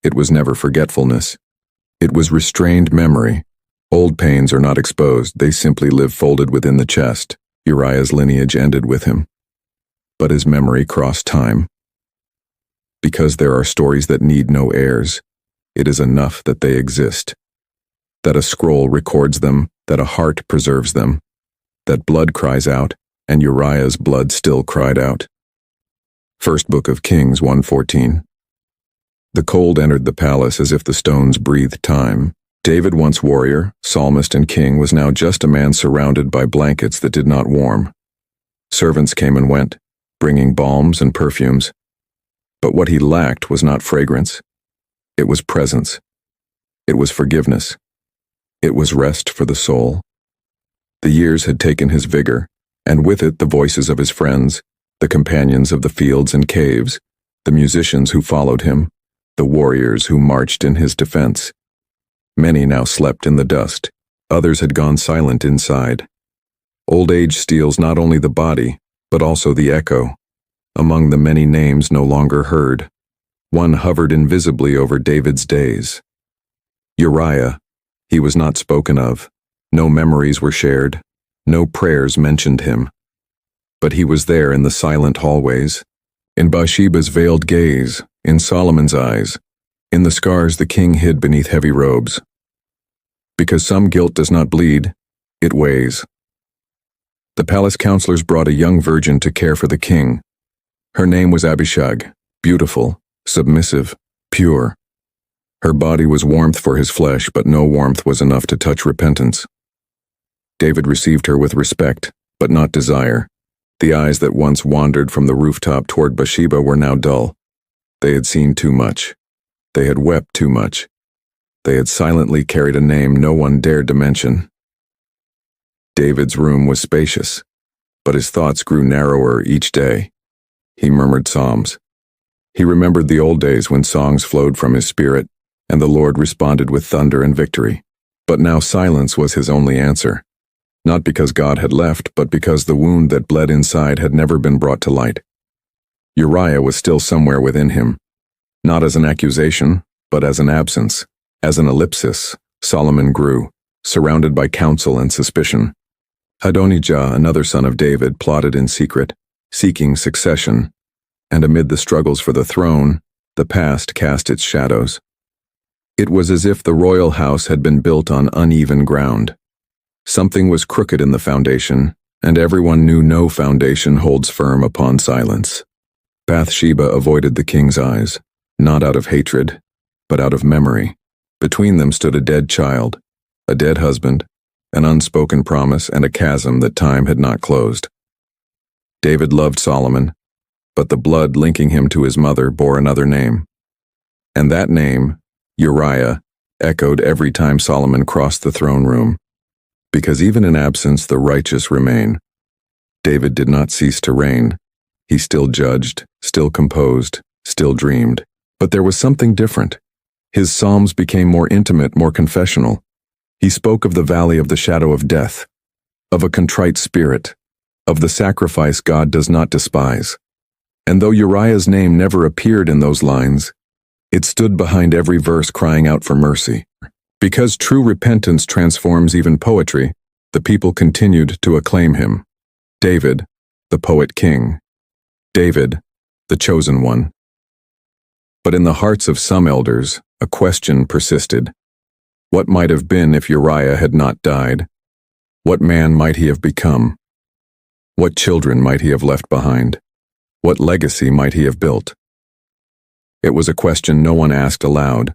It was never forgetfulness. It was restrained memory. Old pains are not exposed, they simply live folded within the chest. Uriah's lineage ended with him, but his memory crossed time. Because there are stories that need no heirs, it is enough that they exist, that a scroll records them, that a heart preserves them, that blood cries out, and Uriah's blood still cried out. First Book of Kings 1:14. The cold entered the palace as if the stones breathed time. David, once warrior, psalmist, and king, was now just a man surrounded by blankets that did not warm. Servants came and went, bringing balms and perfumes. But what he lacked was not fragrance. It was presence. It was forgiveness. It was rest for the soul. The years had taken his vigor, and with it the voices of his friends, the companions of the fields and caves, the musicians who followed him, the warriors who marched in his defense. Many now slept in the dust. Others had gone silent inside. Old age steals not only the body, but also the echo. Among the many names no longer heard, one hovered invisibly over David's days. Uriah. He was not spoken of. No memories were shared. No prayers mentioned him. But he was there in the silent hallways, in Bathsheba's veiled gaze, in Solomon's eyes, in the scars the king hid beneath heavy robes. Because some guilt does not bleed, it weighs. The palace counselors brought a young virgin to care for the king. Her name was Abishag, beautiful, submissive, pure. Her body was warmth for his flesh, but no warmth was enough to touch repentance. David received her with respect, but not desire. The eyes that once wandered from the rooftop toward Bathsheba were now dull. They had seen too much. They had wept too much. They had silently carried a name no one dared to mention. David's room was spacious, but his thoughts grew narrower each day. He murmured psalms. He remembered the old days when songs flowed from his spirit, and the Lord responded with thunder and victory. But now silence was his only answer. Not because God had left, but because the wound that bled inside had never been brought to light. Uriah was still somewhere within him, not as an accusation, but as an absence. As an ellipsis, Solomon grew, surrounded by counsel and suspicion. Adonijah, another son of David, plotted in secret, seeking succession, and amid the struggles for the throne, the past cast its shadows. It was as if the royal house had been built on uneven ground. Something was crooked in the foundation, and everyone knew no foundation holds firm upon silence. Bathsheba avoided the king's eyes, not out of hatred, but out of memory. Between them stood a dead child, a dead husband, an unspoken promise, and a chasm that time had not closed. David loved Solomon, but the blood linking him to his mother bore another name. And that name, Uriah, echoed every time Solomon crossed the throne room. Because even in absence the righteous remain. David did not cease to reign. He still judged, still composed, still dreamed. But there was something different. His psalms became more intimate, more confessional. He spoke of the valley of the shadow of death, of a contrite spirit, of the sacrifice God does not despise. And though Uriah's name never appeared in those lines, it stood behind every verse crying out for mercy. Because true repentance transforms even poetry, the people continued to acclaim him. David, the poet king. David, the chosen one. But in the hearts of some elders, a question persisted. What might have been if Uriah had not died? What man might he have become? What children might he have left behind? What legacy might he have built? It was a question no one asked aloud,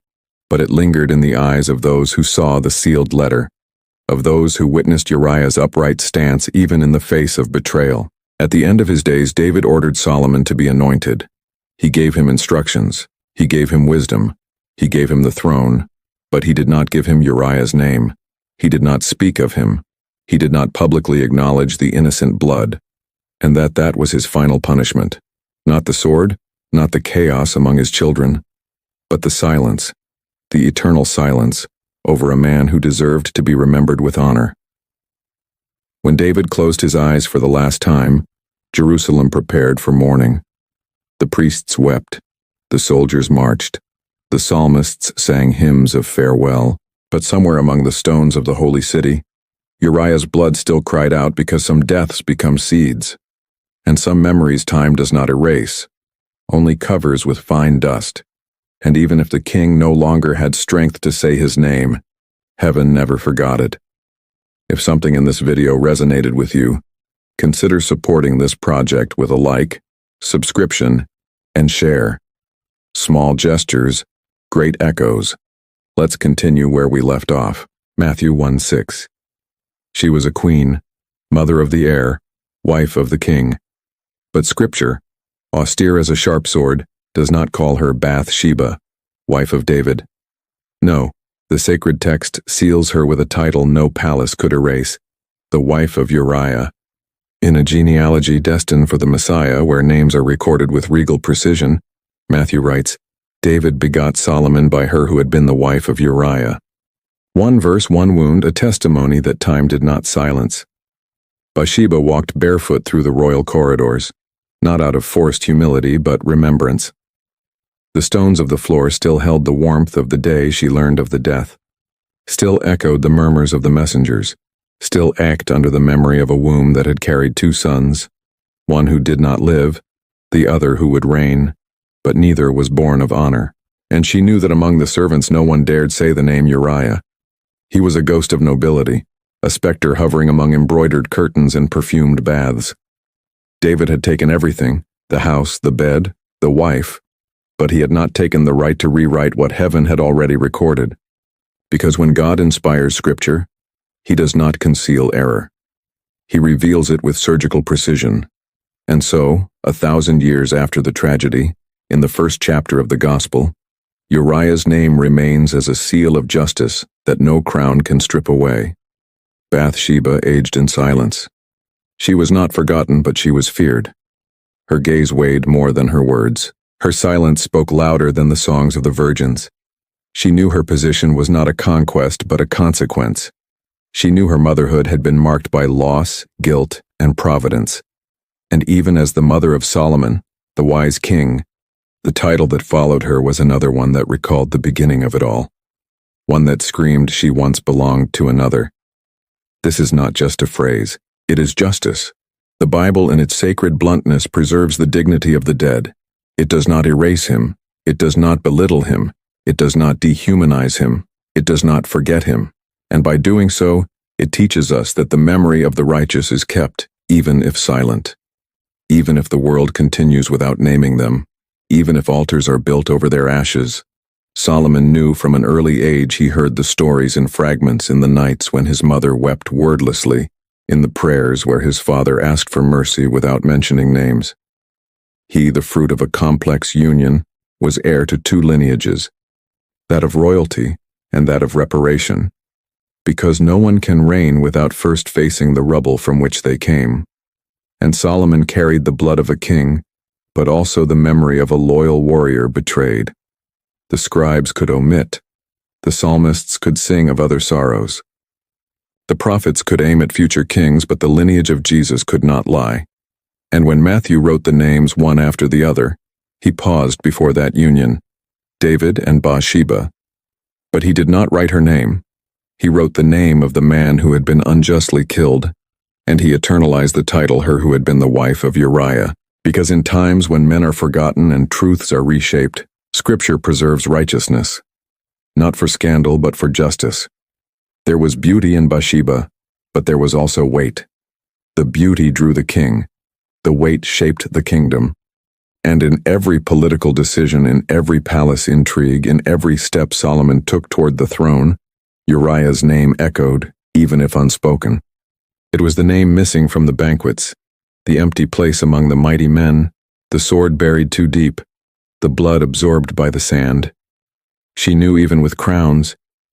but it lingered in the eyes of those who saw the sealed letter, of those who witnessed Uriah's upright stance even in the face of betrayal. At the end of his days, David ordered Solomon to be anointed. He gave him instructions. He gave him wisdom. He gave him the throne. But he did not give him Uriah's name. He did not speak of him. He did not publicly acknowledge the innocent blood. And that was his final punishment. Not the sword, not the chaos among his children, but the silence, the eternal silence, over a man who deserved to be remembered with honor. When David closed his eyes for the last time, Jerusalem prepared for mourning. The priests wept, the soldiers marched, the psalmists sang hymns of farewell, but somewhere among the stones of the holy city, Uriah's blood still cried out because some deaths become seeds, and some memories time does not erase, only covers with fine dust. And even if the king no longer had strength to say his name, heaven never forgot it. If something in this video resonated with you, consider supporting this project with a like, subscription, and share. Small gestures, great echoes. Let's continue where we left off. Matthew 1:6. She was a queen, mother of the heir, wife of the king. But Scripture, austere as a sharp sword, does not call her Bathsheba, wife of David. No, the sacred text seals her with a title no palace could erase, the wife of Uriah. In a genealogy destined for the Messiah, where names are recorded with regal precision, Matthew writes, David begot Solomon by her who had been the wife of Uriah. One verse, one wound, a testimony that time did not silence. Bathsheba walked barefoot through the royal corridors, not out of forced humility but remembrance. The stones of the floor still held the warmth of the day she learned of the death, still echoed the murmurs of the messengers, still ached under the memory of a womb that had carried two sons, one who did not live, the other who would reign, but neither was born of honor. And she knew that among the servants no one dared say the name Uriah. He was a ghost of nobility, a specter hovering among embroidered curtains and perfumed baths. David had taken everything, the house, the bed, the wife, but he had not taken the right to rewrite what heaven had already recorded. Because when God inspires Scripture, he does not conceal error. He reveals it with surgical precision. And so, 1,000 years after the tragedy, In the first chapter of the Gospel, Uriah's name remains as a seal of justice that no crown can strip away. Bathsheba aged in silence. She was not forgotten, but she was feared. Her gaze weighed more than her words. Her silence spoke louder than the songs of the virgins. She knew her position was not a conquest, but a consequence. She knew her motherhood had been marked by loss, guilt, and providence. And even as the mother of Solomon, the wise king, the title that followed her was another one that recalled the beginning of it all. One that screamed she once belonged to another. This is not just a phrase, it is justice. The Bible in its sacred bluntness preserves the dignity of the dead. It does not erase him. It does not belittle him. It does not dehumanize him. It does not forget him. And by doing so, it teaches us that the memory of the righteous is kept, even if silent. Even if the world continues without naming them. Even if altars are built over their ashes. Solomon knew from an early age he heard the stories in fragments in the nights when his mother wept wordlessly, in the prayers where his father asked for mercy without mentioning names. He, the fruit of a complex union, was heir to two lineages, that of royalty and that of reparation, because no one can reign without first facing the rubble from which they came. And Solomon carried the blood of a king, but also the memory of a loyal warrior betrayed. The scribes could omit. The psalmists could sing of other sorrows. The prophets could aim at future kings, but the lineage of Jesus could not lie. And when Matthew wrote the names one after the other, he paused before that union, David and Bathsheba. But he did not write her name. He wrote the name of the man who had been unjustly killed, and he eternalized the title her who had been the wife of Uriah, because in times when men are forgotten and truths are reshaped, Scripture preserves righteousness, not for scandal but for justice. There was beauty in Bathsheba, but there was also weight. The beauty drew the king. The weight shaped the kingdom. And in every political decision, in every palace intrigue, in every step Solomon took toward the throne, Uriah's name echoed, even if unspoken. It was the name missing from the banquets, the empty place among the mighty men, the sword buried too deep, the blood absorbed by the sand. She knew even with crowns,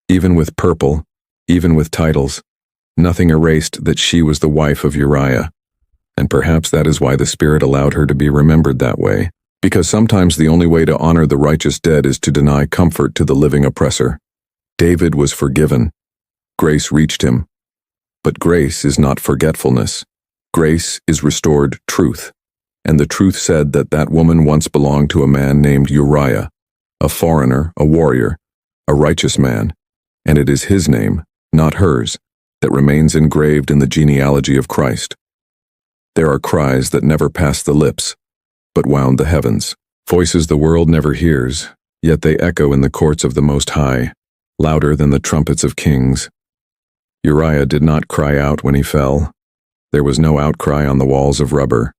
even with purple, even with titles, nothing erased that she was the wife of Uriah. And perhaps that is why the Spirit allowed her to be remembered that way, because sometimes the only way to honor the righteous dead is to deny comfort to the living oppressor. David was forgiven. Grace reached him. But grace is not forgetfulness. Grace is restored truth. And the truth said that that woman once belonged to a man named Uriah, a foreigner, a warrior, a righteous man, and it is his name, not hers, that remains engraved in the genealogy of Christ. There are cries that never passed the lips, but wound the heavens, voices the world never hears, yet they echo in the courts of the Most High, louder than the trumpets of kings. Uriah did not cry out when he fell. There was no outcry on the walls of rubber,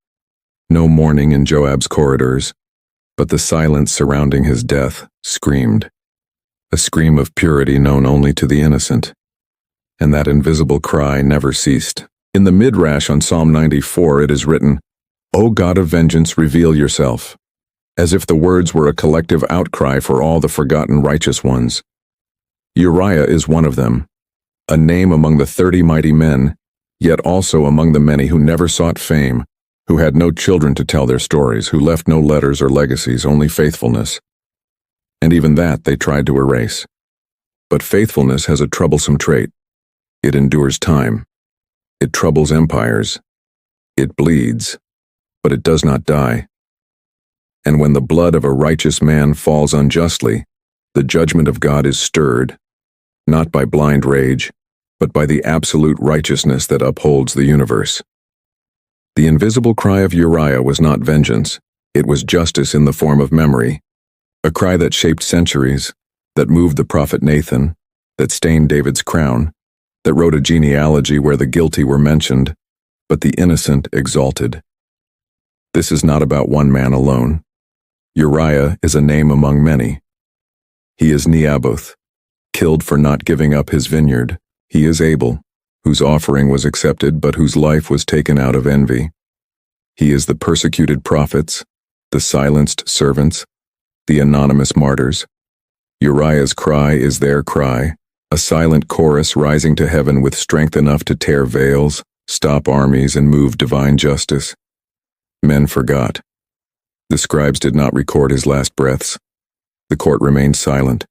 no mourning in Joab's corridors, but the silence surrounding his death screamed, a scream of purity known only to the innocent. And that invisible cry never ceased. In the Midrash on Psalm 94 it is written, "O God of vengeance, reveal yourself," as if the words were a collective outcry for all the forgotten righteous ones. Uriah is one of them, a name among the 30 mighty men, yet also among the many who never sought fame, who had no children to tell their stories, who left no letters or legacies, only faithfulness. And even that they tried to erase. But faithfulness has a troublesome trait. It endures time. It troubles empires. It bleeds, but it does not die. And when the blood of a righteous man falls unjustly, the judgment of God is stirred, not by blind rage, but by the absolute righteousness that upholds the universe. The invisible cry of Uriah was not vengeance, it was justice in the form of memory, a cry that shaped centuries, that moved the prophet Nathan, that stained David's crown, that wrote a genealogy where the guilty were mentioned, but the innocent exalted. This is not about one man alone. Uriah is a name among many. He is Neaboth, killed for not giving up his vineyard. He is Abel, whose offering was accepted but whose life was taken out of envy. He is the persecuted prophets, the the silenced servants, the anonymous martyrs. Uriah's cry is their cry, a silent chorus rising to heaven with strength enough to tear veils, stop armies, and move divine justice. Men forgot. The scribes did not record his last breaths. The court remained silent.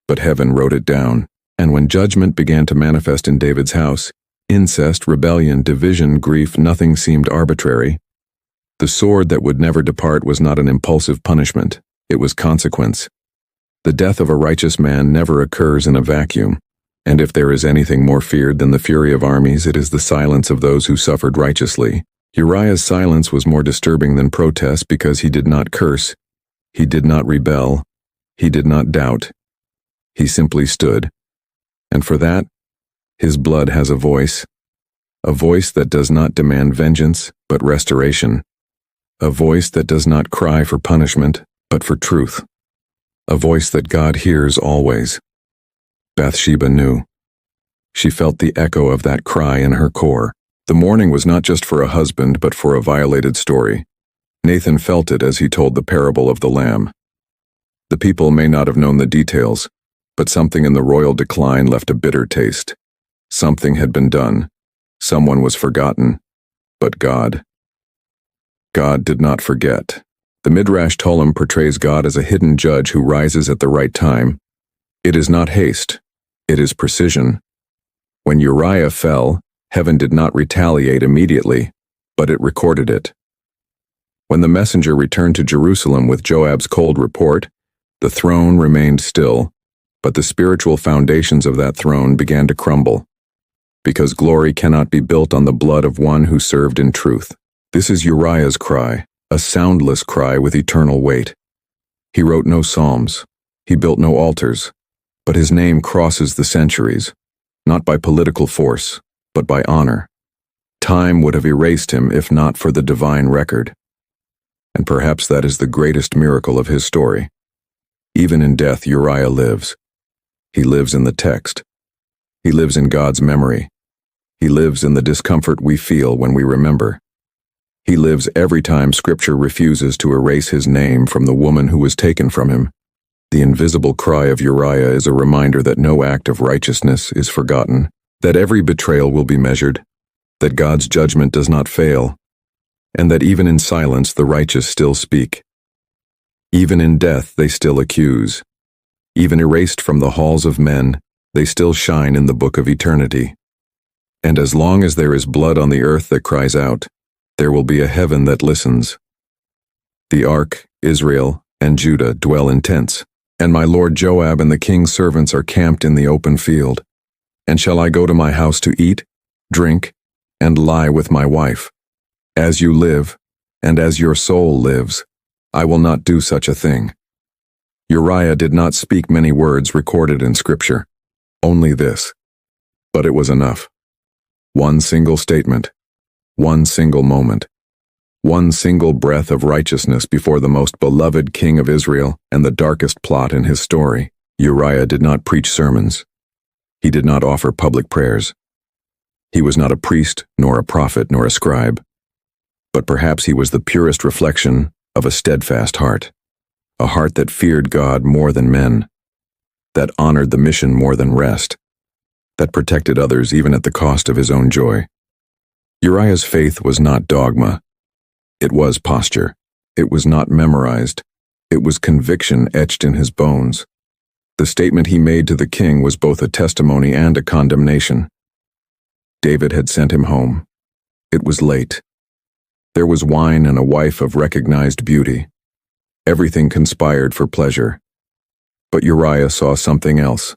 But heaven wrote it down, and when judgment began to manifest in David's house, incest, rebellion, division, grief, nothing seemed arbitrary. The sword that would never depart was not an impulsive punishment, it was consequence. The death of a righteous man never occurs in a vacuum, and if there is anything more feared than the fury of armies, it is the silence of those who suffered righteously. Uriah's silence was more disturbing than protest because he did not curse, he did not rebel, he did not doubt. He simply stood. And for that, his blood has a voice that does not demand vengeance, but restoration. A voice that does not cry for punishment, but for truth. A voice that God hears always. Bathsheba knew. She felt the echo of that cry in her core. The mourning was not just for a husband, but for a violated story. Nathan felt it as he told the parable of the lamb. The people may not have known the details, but something in the royal decline left a bitter taste. Something had been done. Someone was forgotten. But God did not forget. The Midrash Tolim portrays God as a hidden judge who rises at the right time. It is not haste. It is precision. When Uriah fell, heaven did not retaliate immediately, but it recorded it. When the messenger returned to Jerusalem with Joab's cold report, the throne remained still, but the spiritual foundations of that throne began to crumble. Because glory cannot be built on the blood of one who served in truth. This is Uriah's cry, a soundless cry with eternal weight. He wrote no psalms, he built no altars, but his name crosses the centuries, not by political force, but by honor. Time would have erased him if not for the divine record. And perhaps that is the greatest miracle of his story. Even in death, Uriah lives. He lives in the text. He lives in God's memory. He lives in the discomfort we feel when we remember. He lives every time Scripture refuses to erase his name from the woman who was taken from him. The invisible cry of Uriah is a reminder that no act of righteousness is forgotten, that every betrayal will be measured, that God's judgment does not fail, and that even in silence the righteous still speak. Even in death they still accuse. Even erased from the halls of men, they still shine in the book of eternity. And as long as there is blood on the earth that cries out, there will be a heaven that listens. The ark, Israel, and Judah dwell in tents, and my lord Joab and the king's servants are camped in the open field. And shall I go to my house to eat, drink, and lie with my wife? As you live, and as your soul lives, I will not do such a thing. Uriah did not speak many words recorded in Scripture, only this. But it was enough. One single statement, one single moment, one single breath of righteousness before the most beloved king of Israel and the darkest plot in his story. Uriah did not preach sermons. He did not offer public prayers. He was not a priest, nor a prophet, nor a scribe. But perhaps he was the purest reflection of a steadfast heart, a heart that feared God more than men, that honored the mission more than rest, that protected others even at the cost of his own joy. Uriah's faith was not dogma. It was posture. It was not memorized. It was conviction etched in his bones. The statement he made to the king was both a testimony and a condemnation. David had sent him home. It was late. There was wine and a wife of recognized beauty. Everything conspired for pleasure. But Uriah saw something else.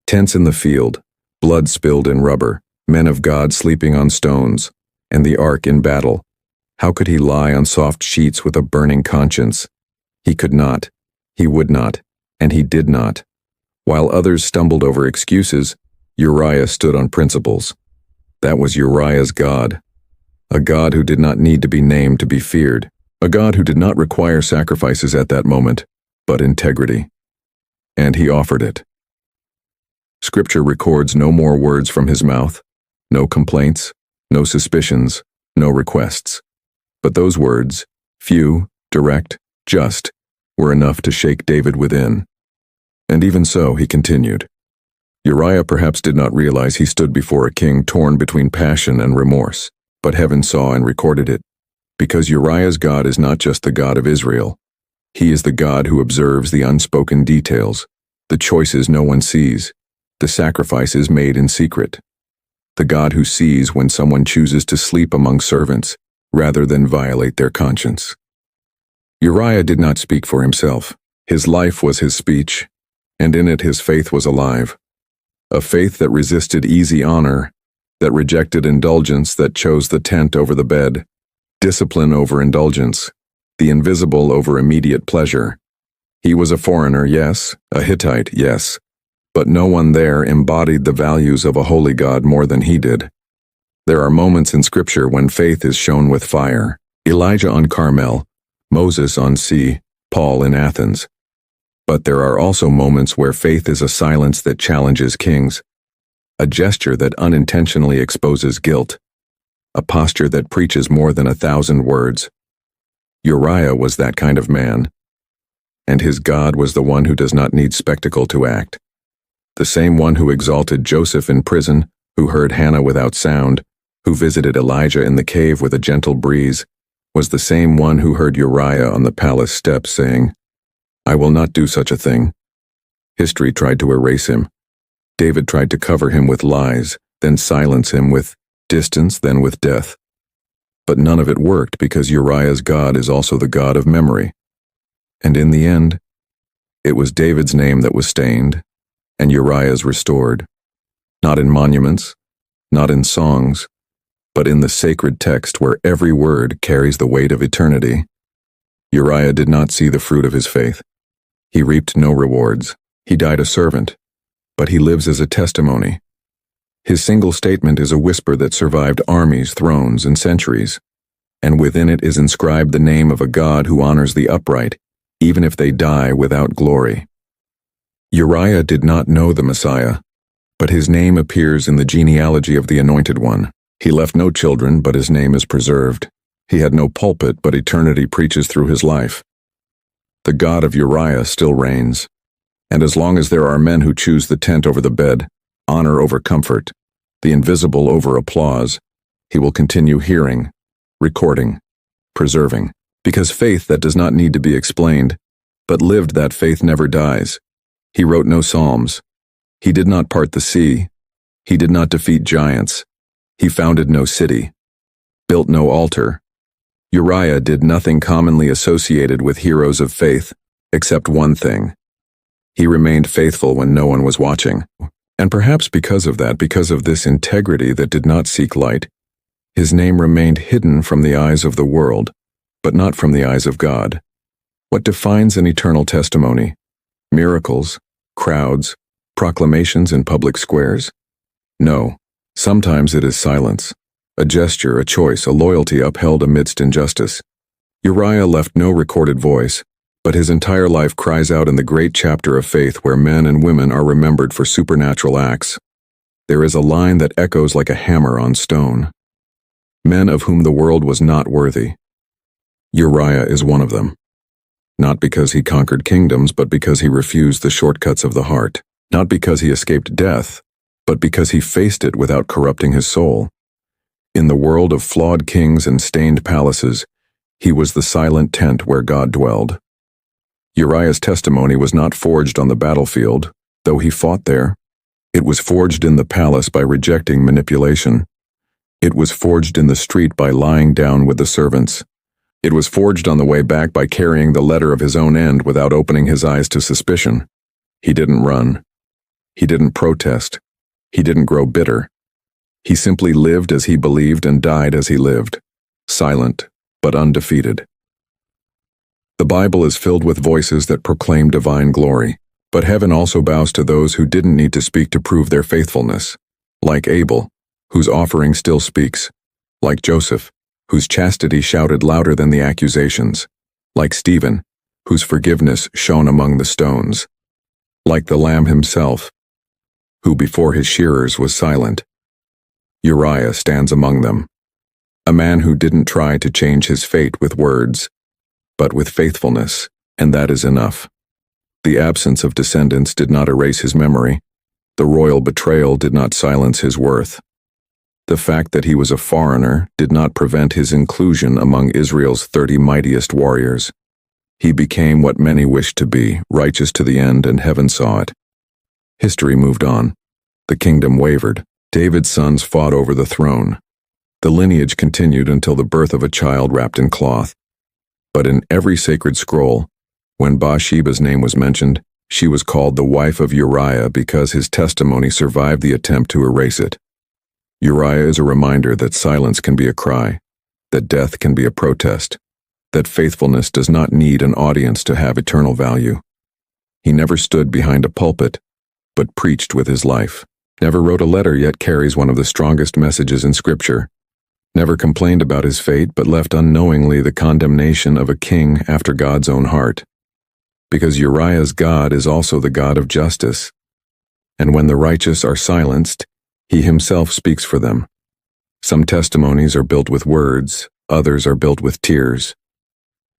Tents in the field, blood spilled in rubber, men of God sleeping on stones, and the ark in battle. How could he lie on soft sheets with a burning conscience? He could not, he would not, and he did not. While others stumbled over excuses, Uriah stood on principles. That was Uriah's God. A God who did not need to be named to be feared. A God who did not require sacrifices at that moment, but integrity. And he offered it. Scripture records no more words from his mouth, no complaints, no suspicions, no requests. But those words, few, direct, just, were enough to shake David within. And even so, he continued. Uriah perhaps did not realize he stood before a king torn between passion and remorse, but heaven saw and recorded it, because Uriah's God is not just the God of Israel. He is the God who observes the unspoken details, the choices no one sees, the sacrifices made in secret. The God who sees when someone chooses to sleep among servants rather than violate their conscience. Uriah did not speak for himself. His life was his speech, and in it his faith was alive. A faith that resisted easy honor, that rejected indulgence, that chose the tent over the bed, discipline over indulgence, the invisible over immediate pleasure. He was a foreigner, yes, a Hittite, yes, but no one there embodied the values of a holy God more than he did. There are moments in Scripture when faith is shown with fire. Elijah on Carmel, Moses on sea, Paul in Athens. But there are also moments where faith is a silence that challenges kings, a gesture that unintentionally exposes guilt, a posture that preaches more than 1,000 words. Uriah was that kind of man, and his God was the one who does not need spectacle to act. The same one who exalted Joseph in prison, who heard Hannah without sound, who visited Elijah in the cave with a gentle breeze, was the same one who heard Uriah on the palace steps saying, "I will not do such a thing." History tried to erase him. David tried to cover him with lies, then silence him with distance, then with death. But none of it worked because Uriah's God is also the God of memory. And in the end, it was David's name that was stained, and Uriah's restored. Not in monuments, not in songs, but in the sacred text where every word carries the weight of eternity. Uriah did not see the fruit of his faith. He reaped no rewards. He died a servant, but he lives as a testimony. His single statement is a whisper that survived armies, thrones, and centuries, and within it is inscribed the name of a God who honors the upright, even if they die without glory. Uriah did not know the Messiah, but his name appears in the genealogy of the Anointed One. He left no children, but his name is preserved. He had no pulpit, but eternity preaches through his life. The God of Uriah still reigns, and as long as there are men who choose the tent over the bed, honor over comfort, the invisible over applause, he will continue hearing, recording, preserving, because faith that does not need to be explained, but lived that faith never dies. He wrote no psalms. He did not part the sea. He did not defeat giants. He founded no city, built no altar. Uriah did nothing commonly associated with heroes of faith, except one thing. He remained faithful when no one was watching. And perhaps because of that, because of this integrity that did not seek light, his name remained hidden from the eyes of the world, but not from the eyes of God. What defines an eternal testimony? Miracles, crowds, proclamations in public squares? No. Sometimes it is silence, a gesture, a choice, a loyalty upheld amidst injustice. Uriah left no recorded voice, but his entire life cries out in the great chapter of faith where men and women are remembered for supernatural acts. There is a line that echoes like a hammer on stone. Men of whom the world was not worthy. Uriah is one of them. Not because he conquered kingdoms, but because he refused the shortcuts of the heart. Not because he escaped death, but because he faced it without corrupting his soul. In the world of flawed kings and stained palaces, he was the silent tent where God dwelled. Uriah's testimony was not forged on the battlefield, though he fought there. It was forged in the palace by rejecting manipulation. It was forged in the street by lying down with the servants. It was forged on the way back by carrying the letter of his own end without opening his eyes to suspicion. He didn't run. He didn't protest. He didn't grow bitter. He simply lived as he believed and died as he lived, silent but undefeated. The Bible is filled with voices that proclaim divine glory, but heaven also bows to those who didn't need to speak to prove their faithfulness, like Abel, whose offering still speaks, like Joseph, whose chastity shouted louder than the accusations, like Stephen, whose forgiveness shone among the stones, like the Lamb himself, who before his shearers was silent. Uriah stands among them, a man who didn't try to change his fate with words, but with faithfulness, and that is enough. The absence of descendants did not erase his memory. The royal betrayal did not silence his worth. The fact that he was a foreigner did not prevent his inclusion among Israel's 30 mightiest warriors. He became what many wished to be, righteous to the end, and heaven saw it. History moved on. The kingdom wavered. David's sons fought over the throne. The lineage continued until the birth of a child wrapped in cloth. But in every sacred scroll, when Bathsheba's name was mentioned, she was called the wife of Uriah because his testimony survived the attempt to erase it. Uriah is a reminder that silence can be a cry, that death can be a protest, that faithfulness does not need an audience to have eternal value. He never stood behind a pulpit, but preached with his life. Never wrote a letter, yet carries one of the strongest messages in Scripture. Never complained about his fate, but left unknowingly the condemnation of a king after God's own heart. Because Uriah's God is also the God of justice. And when the righteous are silenced, he himself speaks for them. Some testimonies are built with words, others are built with tears.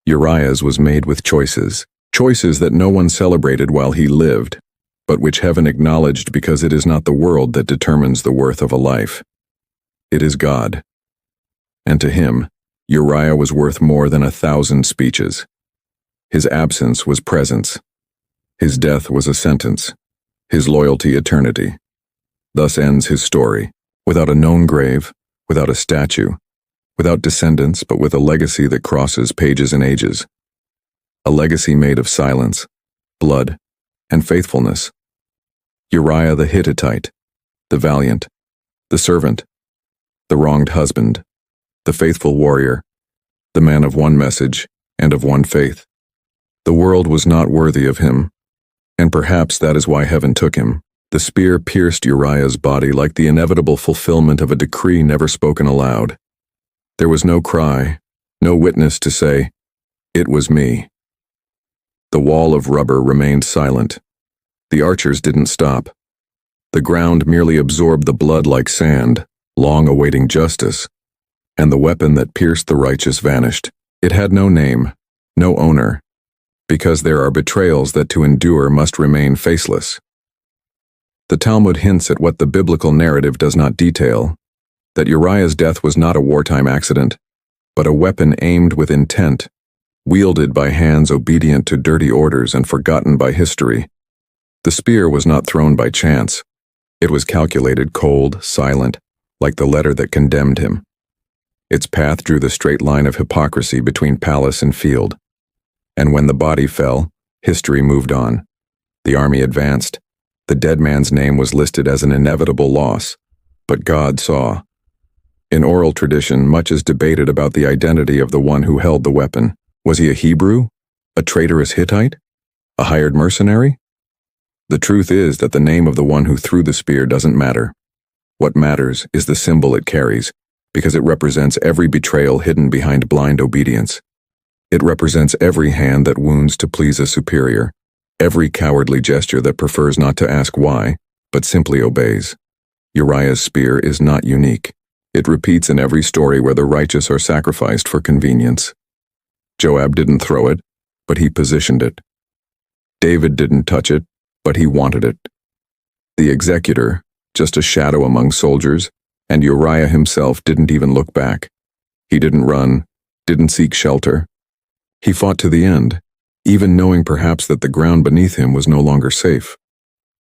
Uriah's was made with choices that no one celebrated while he lived, but which heaven acknowledged because it is not the world that determines the worth of a life. It is God. And to him, Uriah was worth more than 1,000 speeches. His absence was presence. His death was a sentence. His loyalty eternity. Thus ends his story, without a known grave, without a statue, without descendants, but with a legacy that crosses pages and ages. A legacy made of silence, blood, and faithfulness. Uriah the Hittite, the valiant, the servant, the wronged husband, the faithful warrior, the man of one message and of one faith. The world was not worthy of him, and perhaps that is why heaven took him. The spear pierced Uriah's body like the inevitable fulfillment of a decree never spoken aloud. There was no cry, no witness to say, "It was me." The wall of rubber remained silent. The archers didn't stop. The ground merely absorbed the blood like sand, long awaiting justice, and the weapon that pierced the righteous vanished. It had no name, no owner, because there are betrayals that to endure must remain faceless. The Talmud hints at what the biblical narrative does not detail, that Uriah's death was not a wartime accident, but a weapon aimed with intent, wielded by hands obedient to dirty orders and forgotten by history. The spear was not thrown by chance. It was calculated, cold, silent, like the letter that condemned him. Its path drew the straight line of hypocrisy between palace and field. And when the body fell, history moved on. The army advanced. The dead man's name was listed as an inevitable loss, but God saw. In oral tradition, much is debated about the identity of the one who held the weapon. Was he a Hebrew? A traitorous Hittite? A hired mercenary? The truth is that the name of the one who threw the spear doesn't matter. What matters is the symbol it carries, because it represents every betrayal hidden behind blind obedience. It represents every hand that wounds to please a superior, every cowardly gesture that prefers not to ask why, but simply obeys. Uriah's spear is not unique. It repeats in every story where the righteous are sacrificed for convenience. Joab didn't throw it, but he positioned it. David didn't touch it, but he wanted it. The executor, just a shadow among soldiers, and Uriah himself didn't even look back. He didn't run, didn't seek shelter. He fought to the end, even knowing perhaps that the ground beneath him was no longer safe.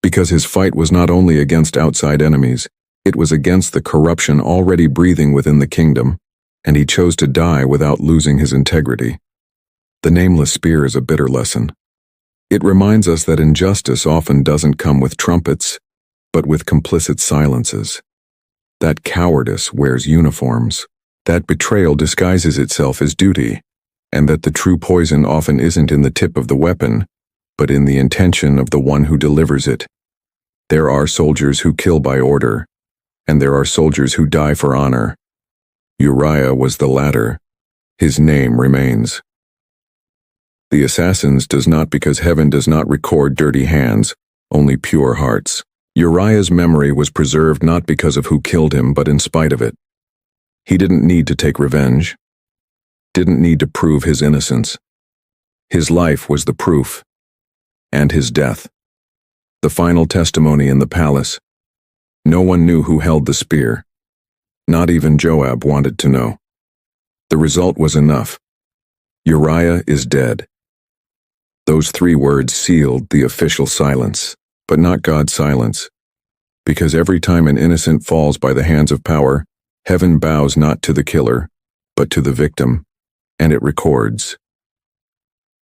Because his fight was not only against outside enemies, it was against the corruption already breathing within the kingdom, and he chose to die without losing his integrity. The nameless spear is a bitter lesson. It reminds us that injustice often doesn't come with trumpets, but with complicit silences. That cowardice wears uniforms. That betrayal disguises itself as duty, and that the true poison often isn't in the tip of the weapon, but in the intention of the one who delivers it. There are soldiers who kill by order, and there are soldiers who die for honor. Uriah was the latter. His name remains. The assassins does not because heaven does not record dirty hands, only pure hearts. Uriah's memory was preserved not because of who killed him, but in spite of it. He didn't need to take revenge, didn't need to prove his innocence. His life was the proof, and his death, the final testimony in the palace. No one knew who held the spear. Not even Joab wanted to know. The result was enough. Uriah is dead. Those 3 words sealed the official silence, but not God's silence. Because every time an innocent falls by the hands of power, heaven bows not to the killer, but to the victim, and it records.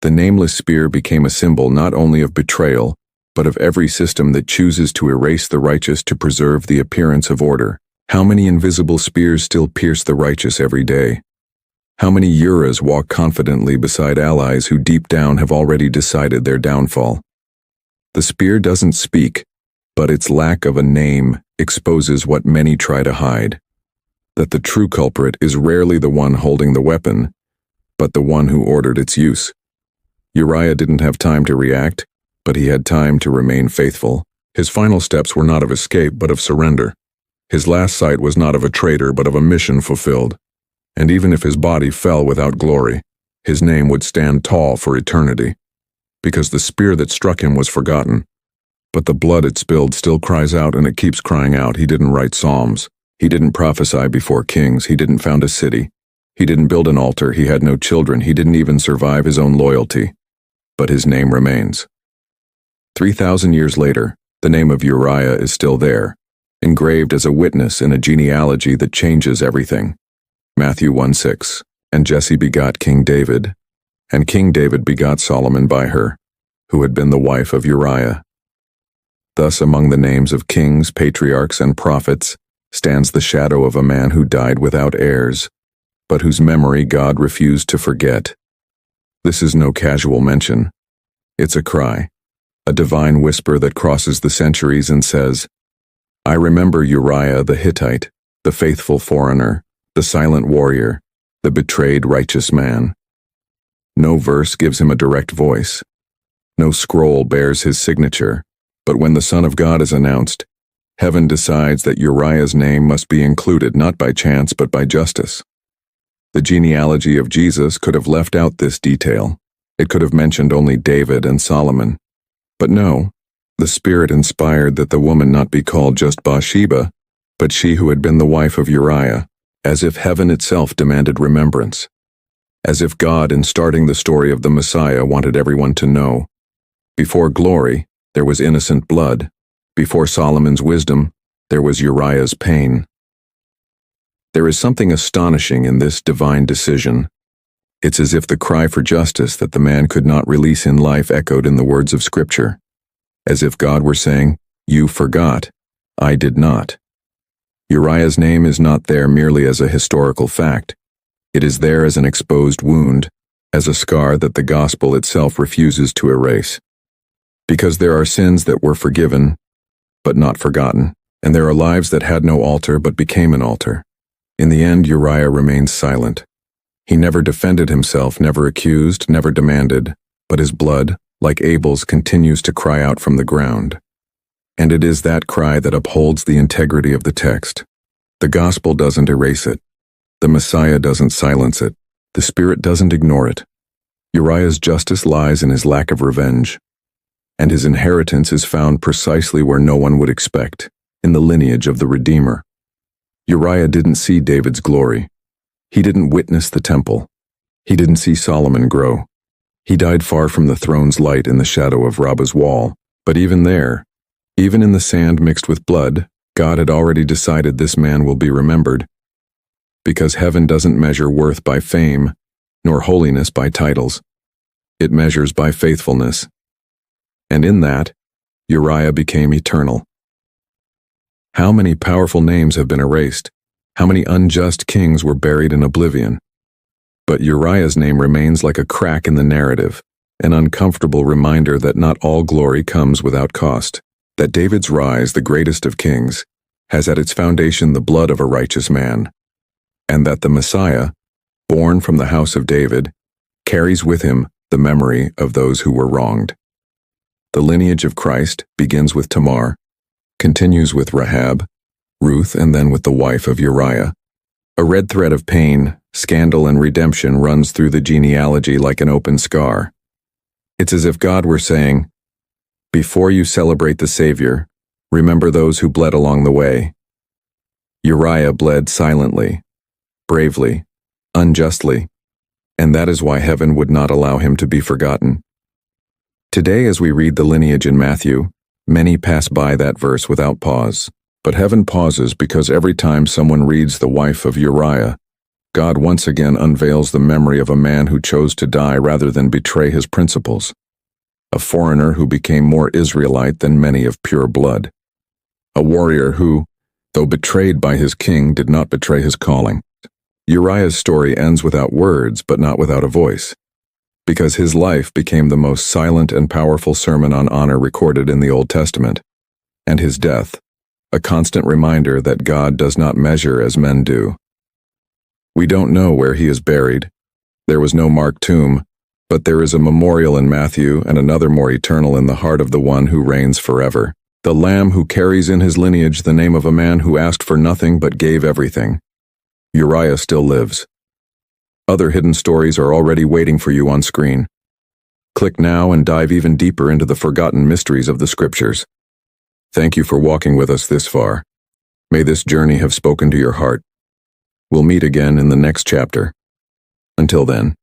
The nameless spear became a symbol not only of betrayal, but of every system that chooses to erase the righteous to preserve the appearance of order. How many invisible spears still pierce the righteous every day? How many Uriahs walk confidently beside allies who deep down have already decided their downfall? The spear doesn't speak, but its lack of a name exposes what many try to hide. That the true culprit is rarely the one holding the weapon, but the one who ordered its use. Uriah didn't have time to react, but he had time to remain faithful. His final steps were not of escape, but of surrender. His last sight was not of a traitor, but of a mission fulfilled. And even if his body fell without glory, his name would stand tall for eternity. Because the spear that struck him was forgotten, but the blood it spilled still cries out, and it keeps crying out. He didn't write psalms. He didn't prophesy before kings. He didn't found a city. He didn't build an altar. He had no children. He didn't even survive his own loyalty. But his name remains. 3,000 years later, the name of Uriah is still there, engraved as a witness in a genealogy that changes everything. Matthew 1:6, and Jesse begot King David, and King David begot Solomon by her, who had been the wife of Uriah. Thus among the names of kings, patriarchs, and prophets stands the shadow of a man who died without heirs, but whose memory God refused to forget. This is no casual mention. It's a cry, a divine whisper that crosses the centuries and says, I remember Uriah the Hittite, the faithful foreigner, the silent warrior, the betrayed righteous man. No verse gives him a direct voice. No scroll bears his signature, but when the Son of God is announced, heaven decides that Uriah's name must be included not by chance but by justice. The genealogy of Jesus could have left out this detail. It could have mentioned only David and Solomon. But no, the Spirit inspired that the woman not be called just Bathsheba, but she who had been the wife of Uriah, as if heaven itself demanded remembrance. As if God, in starting the story of the Messiah, wanted everyone to know. Before glory, there was innocent blood. Before Solomon's wisdom, there was Uriah's pain. There is something astonishing in this divine decision. It's as if the cry for justice that the man could not release in life echoed in the words of Scripture. As if God were saying, you forgot, I did not. Uriah's name is not there merely as a historical fact. It is there as an exposed wound, as a scar that the gospel itself refuses to erase. Because there are sins that were forgiven, but not forgotten, and there are lives that had no altar but became an altar. In the end, Uriah remains silent. He never defended himself, never accused, never demanded, but his blood, like Abel's, continues to cry out from the ground. And it is that cry that upholds the integrity of the text. The gospel doesn't erase it. The Messiah doesn't silence it. The Spirit doesn't ignore it. Uriah's justice lies in his lack of revenge, and his inheritance is found precisely where no one would expect, in the lineage of the Redeemer. Uriah didn't see David's glory. He didn't witness the temple. He didn't see Solomon grow. He died far from the throne's light in the shadow of Rabbah's wall. But even there, even in the sand mixed with blood, God had already decided this man will be remembered. Because heaven doesn't measure worth by fame, nor holiness by titles. It measures by faithfulness. And in that, Uriah became eternal. How many powerful names have been erased? How many unjust kings were buried in oblivion? But Uriah's name remains like a crack in the narrative, an uncomfortable reminder that not all glory comes without cost, that David's rise, the greatest of kings, has at its foundation the blood of a righteous man, and that the Messiah, born from the house of David, carries with him the memory of those who were wronged. The lineage of Christ begins with Tamar, continues with Rahab, Ruth, and then with the wife of Uriah. A red thread of pain, scandal, and redemption runs through the genealogy like an open scar, It's as if God were saying, before you celebrate the Savior, remember those who bled along the way. Uriah bled silently, bravely, unjustly, and that is why heaven would not allow him to be forgotten. Today, as we read the lineage in Matthew, many pass by that verse without pause. But heaven pauses because every time someone reads the wife of Uriah, God once again unveils the memory of a man who chose to die rather than betray his principles. A foreigner who became more Israelite than many of pure blood. A warrior who, though betrayed by his king, did not betray his calling. Uriah's story ends without words, but not without a voice, because his life became the most silent and powerful sermon on honor recorded in the Old Testament, and his death, a constant reminder that God does not measure as men do. We don't know where he is buried. There was no marked tomb, but there is a memorial in Matthew and another more eternal in the heart of the one who reigns forever, the Lamb who carries in his lineage the name of a man who asked for nothing but gave everything. Uriah still lives. Other hidden stories are already waiting for you on screen. Click now and dive even deeper into the forgotten mysteries of the Scriptures. Thank you for walking with us this far. May this journey have spoken to your heart. We'll meet again in the next chapter. Until then.